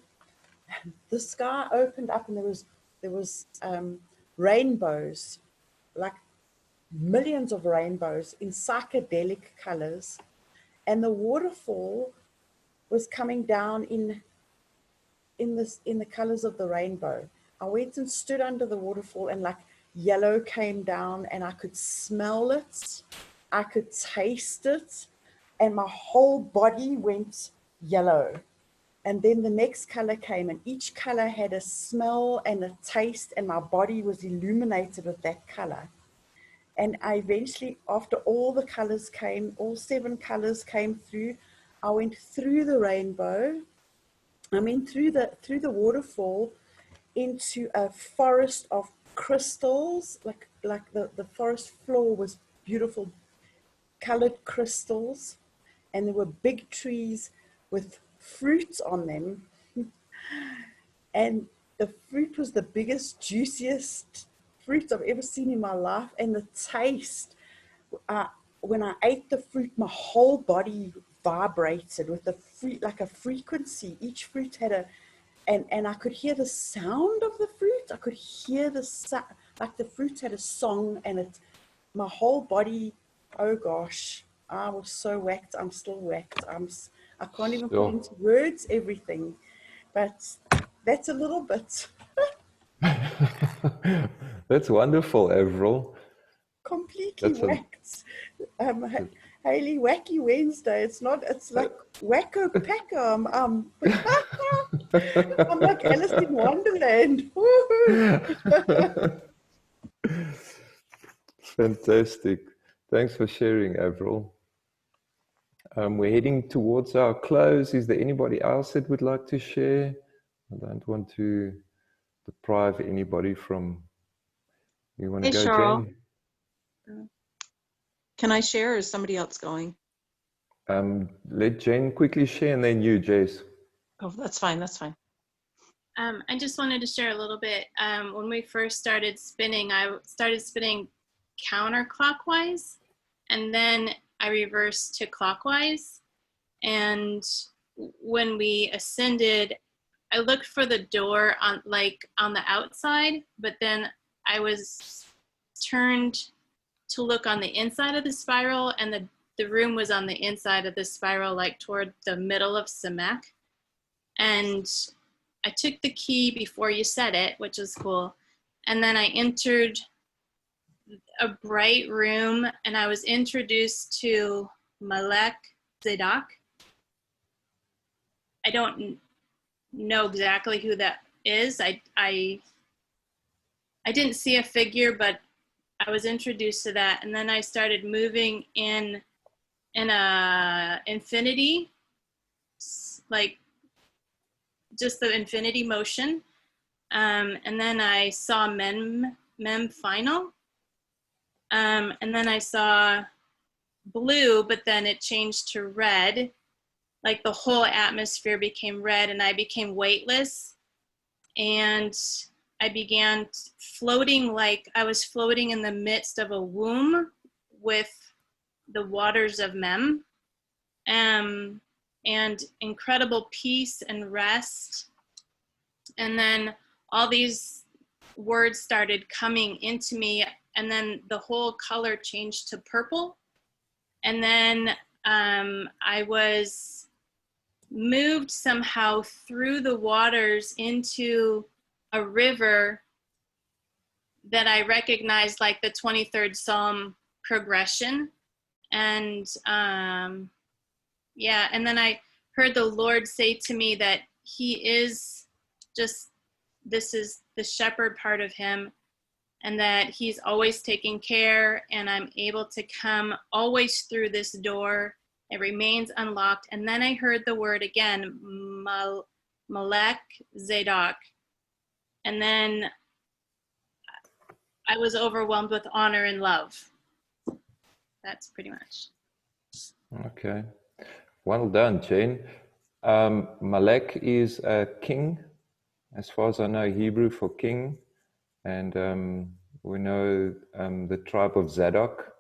The sky opened up, and there was rainbows, like millions of rainbows in psychedelic colors, and the waterfall was coming down in the colors of the rainbow. I went and stood under the waterfall, and like yellow came down, and I could smell it, I could taste it, and my whole body went yellow. And then the next color came, and each color had a smell and a taste, and my body was illuminated with that color. And I eventually, after all the colors came, all 7 colors came through, I went through the rainbow, I mean through the waterfall into a forest of crystals, like the forest floor was beautiful colored crystals, and there were big trees with fruit on them. And the fruit was the biggest, juiciest fruit I've ever seen in my life. And the taste, when I ate the fruit, my whole body vibrated with the fruit, like a frequency. Each fruit had and I could hear the sound of the fruit. I could hear like the fruit had a song, and my whole body, oh gosh, I was so whacked. I'm still whacked. I can't even put into words everything, but that's a little bit. That's wonderful, Avril. Completely whacked. Haley, Wacky Wednesday. It's like Wacko Packer. I'm like Alice in Wonderland. Fantastic. Thanks for sharing, Avril. We're heading towards our close. Is there anybody else that would like to share? I don't want to deprive anybody from. You want to go, Cheryl. Jen? Can I share, or is somebody else going? Let Jen quickly share, and then you, Jess. Oh, that's fine. That's fine. I just wanted to share a little bit. When we first started spinning, I started spinning counterclockwise, and then I reversed to clockwise. And when we ascended, I looked for the door on the outside, but then I was turned to look on the inside of the spiral, and the room was on the inside of the spiral, like toward the middle of Samek. And I took the key before you said it, which was cool. And then I entered a bright room, and I was introduced to Malek Zadok. I don't know exactly who that is. I didn't see a figure, but I was introduced to that. And then I started moving in a infinity, like just the infinity motion. And then I saw Mem final. And then I saw blue, but then it changed to red. Like the whole atmosphere became red, and I became weightless. And I began floating, like I was floating in the midst of a womb with the waters of Mem. And incredible peace and rest. And then all these words started coming into me, and then the whole color changed to purple. And then I was moved somehow through the waters into a river that I recognized like the 23rd Psalm progression. And yeah, and then I heard the Lord say to me that he is just, this is the shepherd part of him, and that he's always taking care, and I'm able to come always through this door. It remains unlocked. And then I heard the word again, Malek Zadok. And then I was overwhelmed with honor and love. That's pretty much. Okay. Well done, Jane. Malek is a king, as far as I know, Hebrew for king. And we know the tribe of Zadok,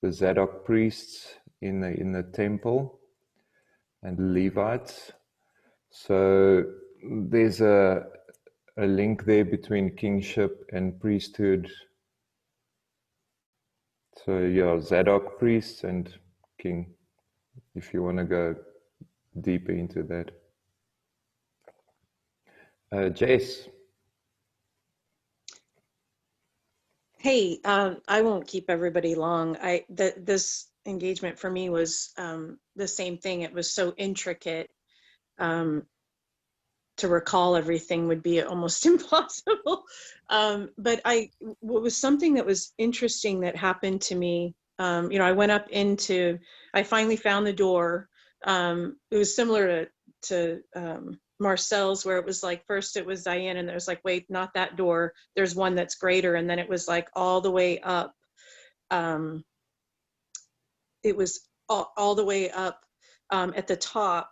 the Zadok priests in the temple, and the Levites. So there's a link there between kingship and priesthood. So yeah, Zadok priests and king, if you want to go deeper into that. Jess. Hey, I won't keep everybody long. This engagement for me was the same thing. It was so intricate. To recall everything would be almost impossible. But what was something that was interesting that happened to me, I went up I finally found the door. It was similar to Marcel's, where it was like, first it was Diane, and there was like, wait, not that door. There's one that's greater. And then it was like all the way up. It was all the way up at the top.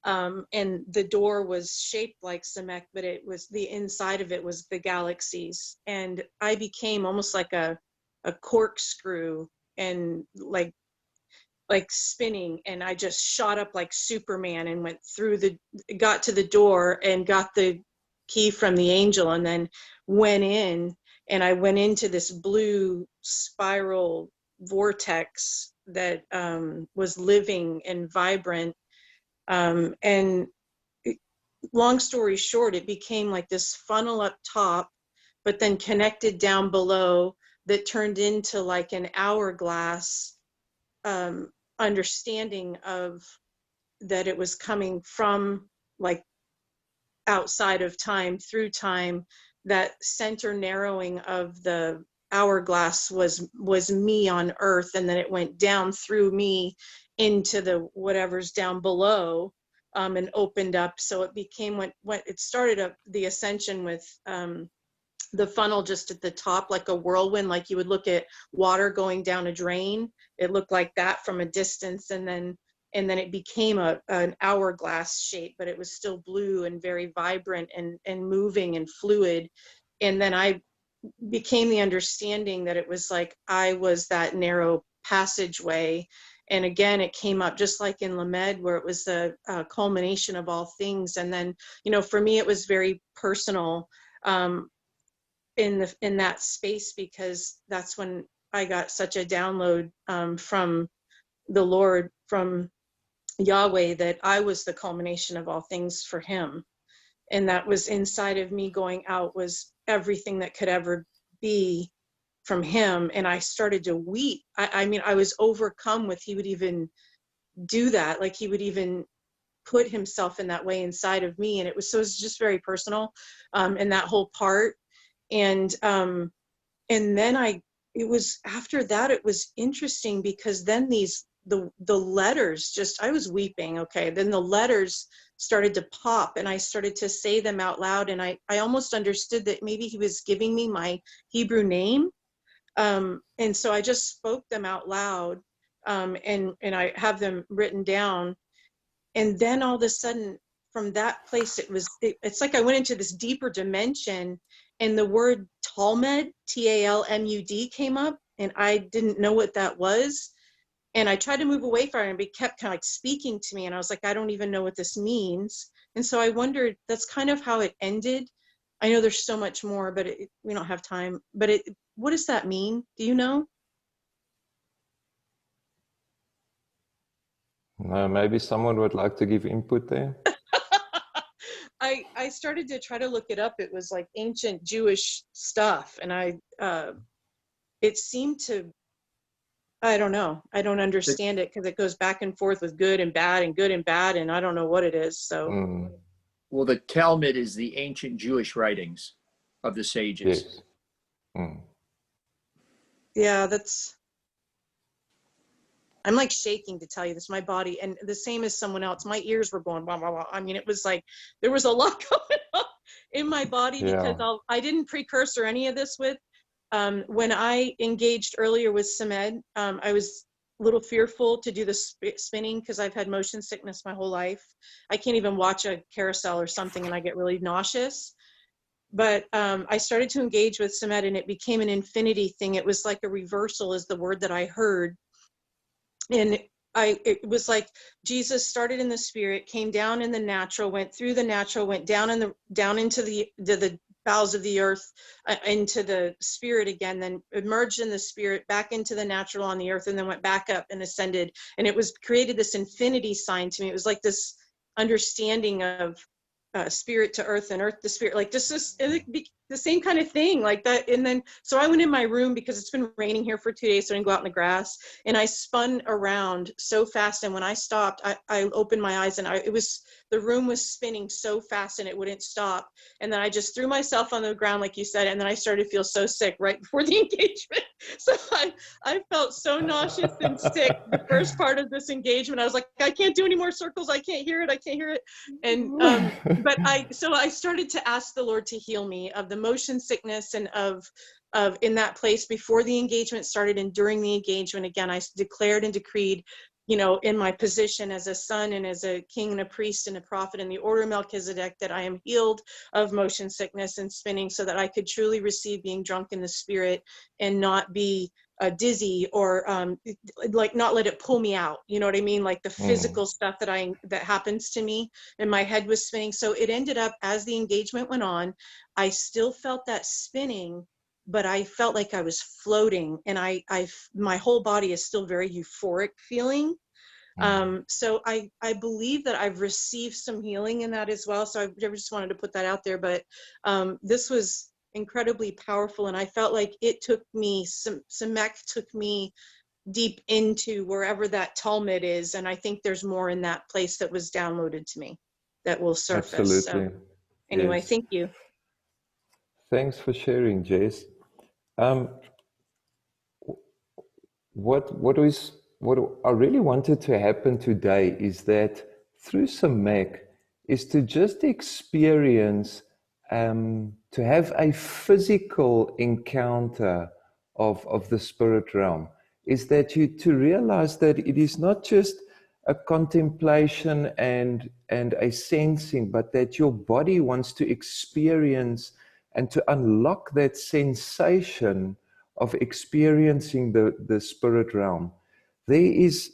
And the door was shaped like Samek, but it was the inside of it was the galaxies. And I became almost like a corkscrew and like spinning. And I just shot up like Superman and got to the door and got the key from the angel, and then went in, and I went into this blue spiral vortex that was living and vibrant. And long story short, it became like this funnel up top, but then connected down below, that turned into like an hourglass understanding of that it was coming from like outside of time through time. That center narrowing of the hourglass was me on earth, and then it went down through me into the whatever's down below, and opened up. So it became what it started up the ascension with the funnel just at the top, like a whirlwind, like you would look at water going down a drain. It looked like that from a distance, and then it became an hourglass shape, but it was still blue and very vibrant and moving and fluid. And then I became the understanding that it was like I was that narrow passageway. And again, it came up just like in Lamed, where it was the culmination of all things. And then, for me, it was very personal in that space, because that's when I got such a download from the Lord, from Yahweh, that I was the culmination of all things for him. And that was inside of me. Going out was everything that could ever be from him. And I started to weep. I mean, I was overcome with, he would even do that. Like he would even put himself in that way inside of me. And it was just very personal in that whole part. And then it was after that, it was interesting, because then the letters just, I was weeping. Okay. Then the letters started to pop, and I started to say them out loud. And I almost understood that maybe he was giving me my Hebrew name. And so I just spoke them out loud, and I have them written down. And then all of a sudden, from that place, it's like I went into this deeper dimension, and the word Talmud, Talmud, came up, and I didn't know what that was. And I tried to move away from it, and it kept kind of like speaking to me. And I was like, I don't even know what this means. And so I wondered, that's kind of how it ended. I know there's so much more, but we don't have time. But what does that mean? Do you know? Maybe someone would like to give input there. I started to try to look it up. It was like ancient Jewish stuff, and it seemed to, I don't know. I don't understand it because it goes back and forth with good and bad and good and bad, and I don't know what it is. So, well, the Talmud is the ancient Jewish writings of the sages. Yes. Yeah, I'm like shaking to tell you this. My body, and the same as someone else, my ears were going, blah, blah, blah. I mean, it was like, there was a lot going on in my body because I didn't precursor any of this with. When I engaged earlier with Samed, I was a little fearful to do the spinning because I've had motion sickness my whole life. I can't even watch a carousel or something and I get really nauseous. But I started to engage with Samed and it became an infinity thing. It was like a reversal is the word that I heard. And it was like Jesus started in the spirit, came down in the natural, went through the natural, went down into the bowels of the earth, into the spirit again, then emerged in the spirit, back into the natural on the earth, and then went back up and ascended. And it was created this infinity sign to me. It was like this understanding of spirit to earth and earth to spirit, like this is the same kind of thing like that. And then so I went in my room because it's been raining here for 2 days, so I didn't go out in the grass, and I spun around so fast, and when I stopped, I opened my eyes, and the room was spinning so fast and it wouldn't stop, and then I just threw myself on the ground like you said, and then I started to feel so sick right before the engagement. So I felt so nauseous and sick the first part of this engagement. I was like, I can't do any more circles, I can't hear it. And but I started to ask the Lord to heal me of the motion sickness and of in that place before the engagement started, and during the engagement. Again, I declared and decreed, in my position as a son and as a king and a priest and a prophet in the order of Melchizedek, that I am healed of motion sickness and spinning, so that I could truly receive being drunk in the spirit and not be dizzy or like not let it pull me out. You know what I mean? Like the physical stuff that happens to me, and my head was spinning. So it ended up, as the engagement went on, I still felt that spinning, but I felt like I was floating, and my whole body is still very euphoric feeling. So I believe that I've received some healing in that as well. So I just wanted to put that out there, but this was incredibly powerful, and I felt like it took me, Samek took me deep into wherever that Talmud is, and I think there's more in that place that was downloaded to me that will surface. Absolutely. So anyway, Yes. thank you. Thanks for sharing, Jess. What I really wanted to happen today is that through Samek is to just experience, to have a physical encounter of the spirit realm, is that to realize that it is not just a contemplation and a sensing, but that your body wants to experience and to unlock that sensation of experiencing the spirit realm. It's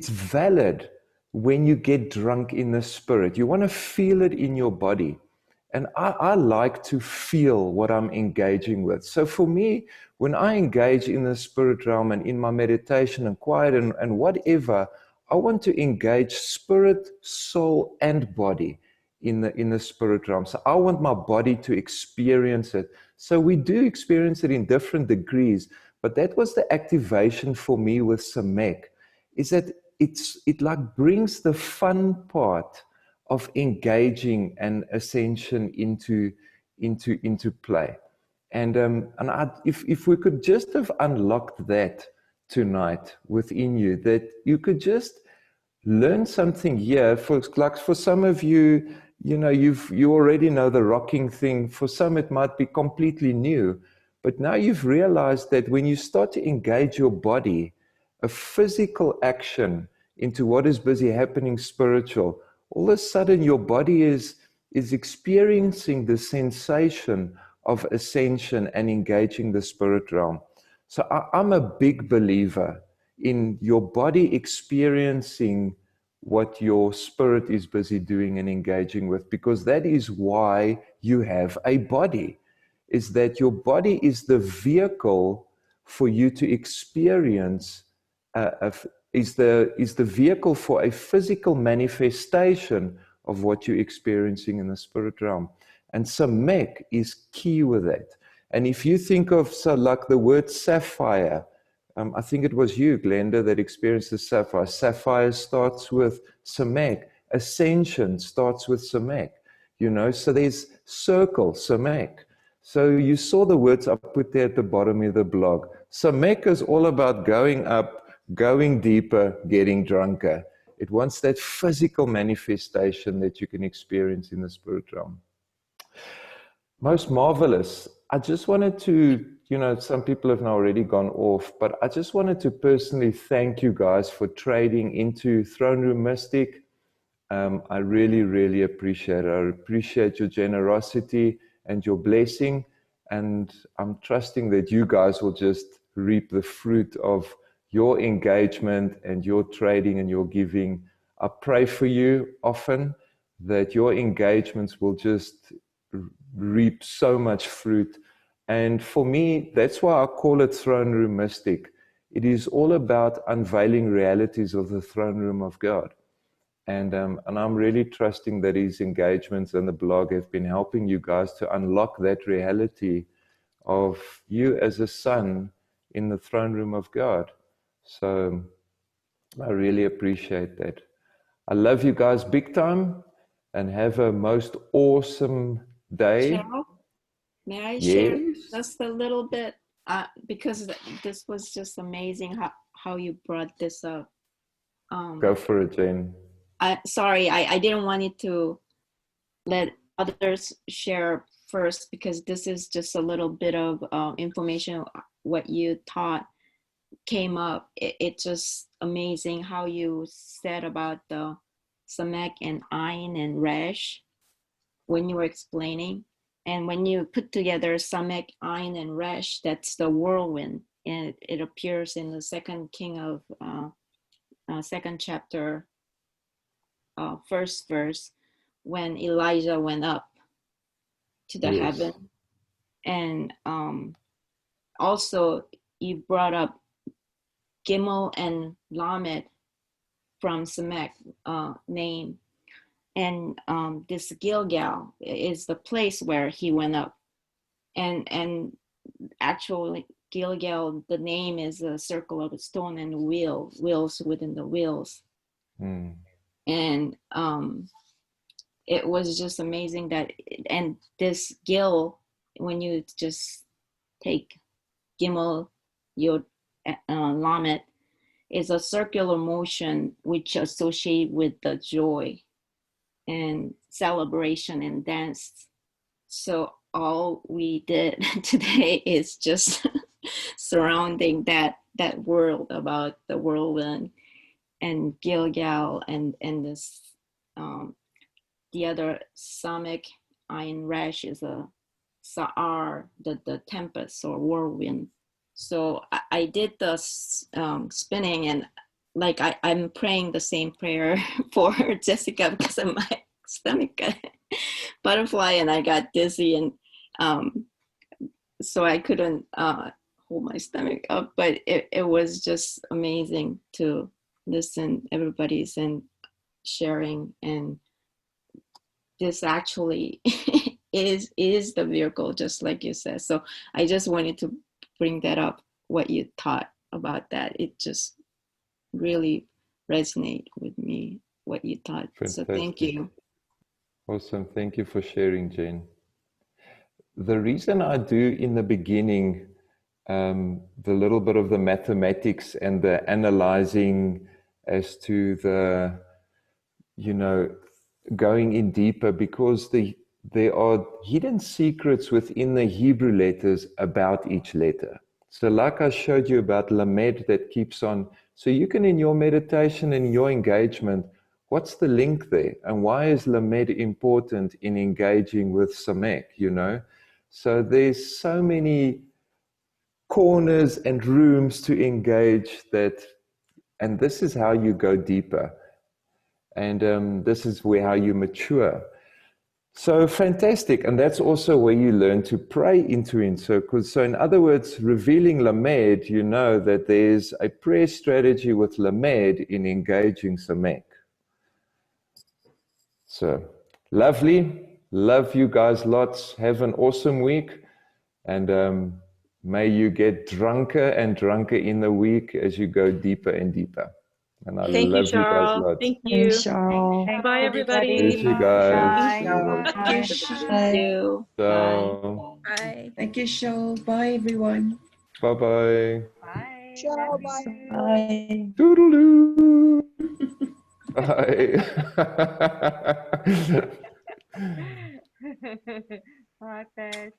valid when you get drunk in the spirit. You want to feel it in your body. And I like to feel what I'm engaging with. So for me, when I engage in the spirit realm and in my meditation and quiet and whatever, I want to engage spirit, soul, and body in the spirit realm. So I want my body to experience it. So we do experience it in different degrees, but that was the activation for me with Samek, is that it like brings the fun part of engaging an ascension into play. And if we could just have unlocked that tonight within you, that you could just learn something here. For some of you, you already know the rocking thing. For some, it might be completely new. But now you've realized that when you start to engage your body, a physical action into what is busy happening spiritual, all of a sudden your body is experiencing the sensation of ascension and engaging the spirit realm. So I'm a big believer in your body experiencing what your spirit is busy doing and engaging with, because that is why you have a body, is that your body is the vehicle for you to experience, is the vehicle for a physical manifestation of what you're experiencing in the spirit realm. And Samek is key with that. And if you think of, so like the word sapphire, I think it was you, Glenda, that experienced the sapphire. Sapphire starts with Samek. Ascension starts with Samek. You know, so there's circle, Samek. So you saw the words I put there at the bottom of the blog. Samek is all about going up, going deeper, getting drunker. It wants that physical manifestation that you can experience in the spirit realm. Most marvelous. I just wanted to, you know, some people have now already gone off, but I just wanted to personally thank you guys for trading into Throne Room Mystic. I really, really appreciate it. I appreciate your generosity and your blessing. And I'm trusting that you guys will just reap the fruit of your engagement and your trading and your giving. I pray for you often that your engagements will just reap so much fruit. And for me, that's why I call it Throne Room Mystic. It is all about unveiling realities of the throne room of God. And I'm really trusting that his engagements and the blog have been helping you guys to unlock that reality of you as a son in the throne room of God. So I really appreciate that. I love you guys big time, and have a most awesome day. Cheryl, may I Yes. share just a little bit? Because this was just amazing how you brought this up. Go for it, Jane. Sorry, I didn't want it to let others share first, because this is just a little bit of information. What you taught came up. It's just amazing how you said about the Samek and Ayin and Resh when you were explaining. And when you put together Samek, Ayin, and Resh, that's the whirlwind. And it appears in the second king of second chapter, first verse, when Elijah went up to the heaven. And also you brought up Gimel and Lamed from Samek name. And this Gilgal is the place where he went up. And actually Gilgal, the name is a circle of a stone and wheels within the wheels. And it was just amazing that, and this Gil, when you just take Gimel, Yod, Lamed, is a circular motion which associate with the joy and celebration and dance. So all we did today is just surrounding that world about the whirlwind and Gilgal and this the other Samek, Ayin, Resh is a Sa'ar, the tempest or whirlwind. So I did the spinning, and like I'm praying the same prayer for Jessica because of my stomach got butterfly and I got dizzy, and so I couldn't hold my stomach up. But it was just amazing to listen everybody's and sharing, and this actually is the vehicle, just like you said. So I just wanted to bring that up, what you taught about that. It just really resonated with me, what you taught. Fantastic. So thank you. Awesome. Thank you for sharing, Jen. The reason I do in the beginning the little bit of the mathematics and the analyzing as to the, you know, going in deeper, because there are hidden secrets within the Hebrew letters about each letter. So like I showed you about Lamed that keeps on, so you can, in your meditation and your engagement, what's the link there? And why is Lamed important in engaging with Samek, you know? So there's so many corners and rooms to engage that, and this is how you go deeper. And this is how you mature. So fantastic. And that's also where you learn to pray into in circles. So in other words, revealing Lamed, you know that there's a prayer strategy with Lamed in engaging Samek. So lovely. Love you guys lots. Have an awesome week. And may you get drunker and drunker in the week as you go deeper and deeper. And I Thank you, love you guys Charles. lots. Thank you. Thanks, Bye, everybody. Cheers, you guys. Thank you, Thank you. So, Bye. Thank you, Show. Bye, everyone. bye-bye. Bye. Ciao, Love bye. you. Bye. Toodaloo. Bye. Bye, Pat.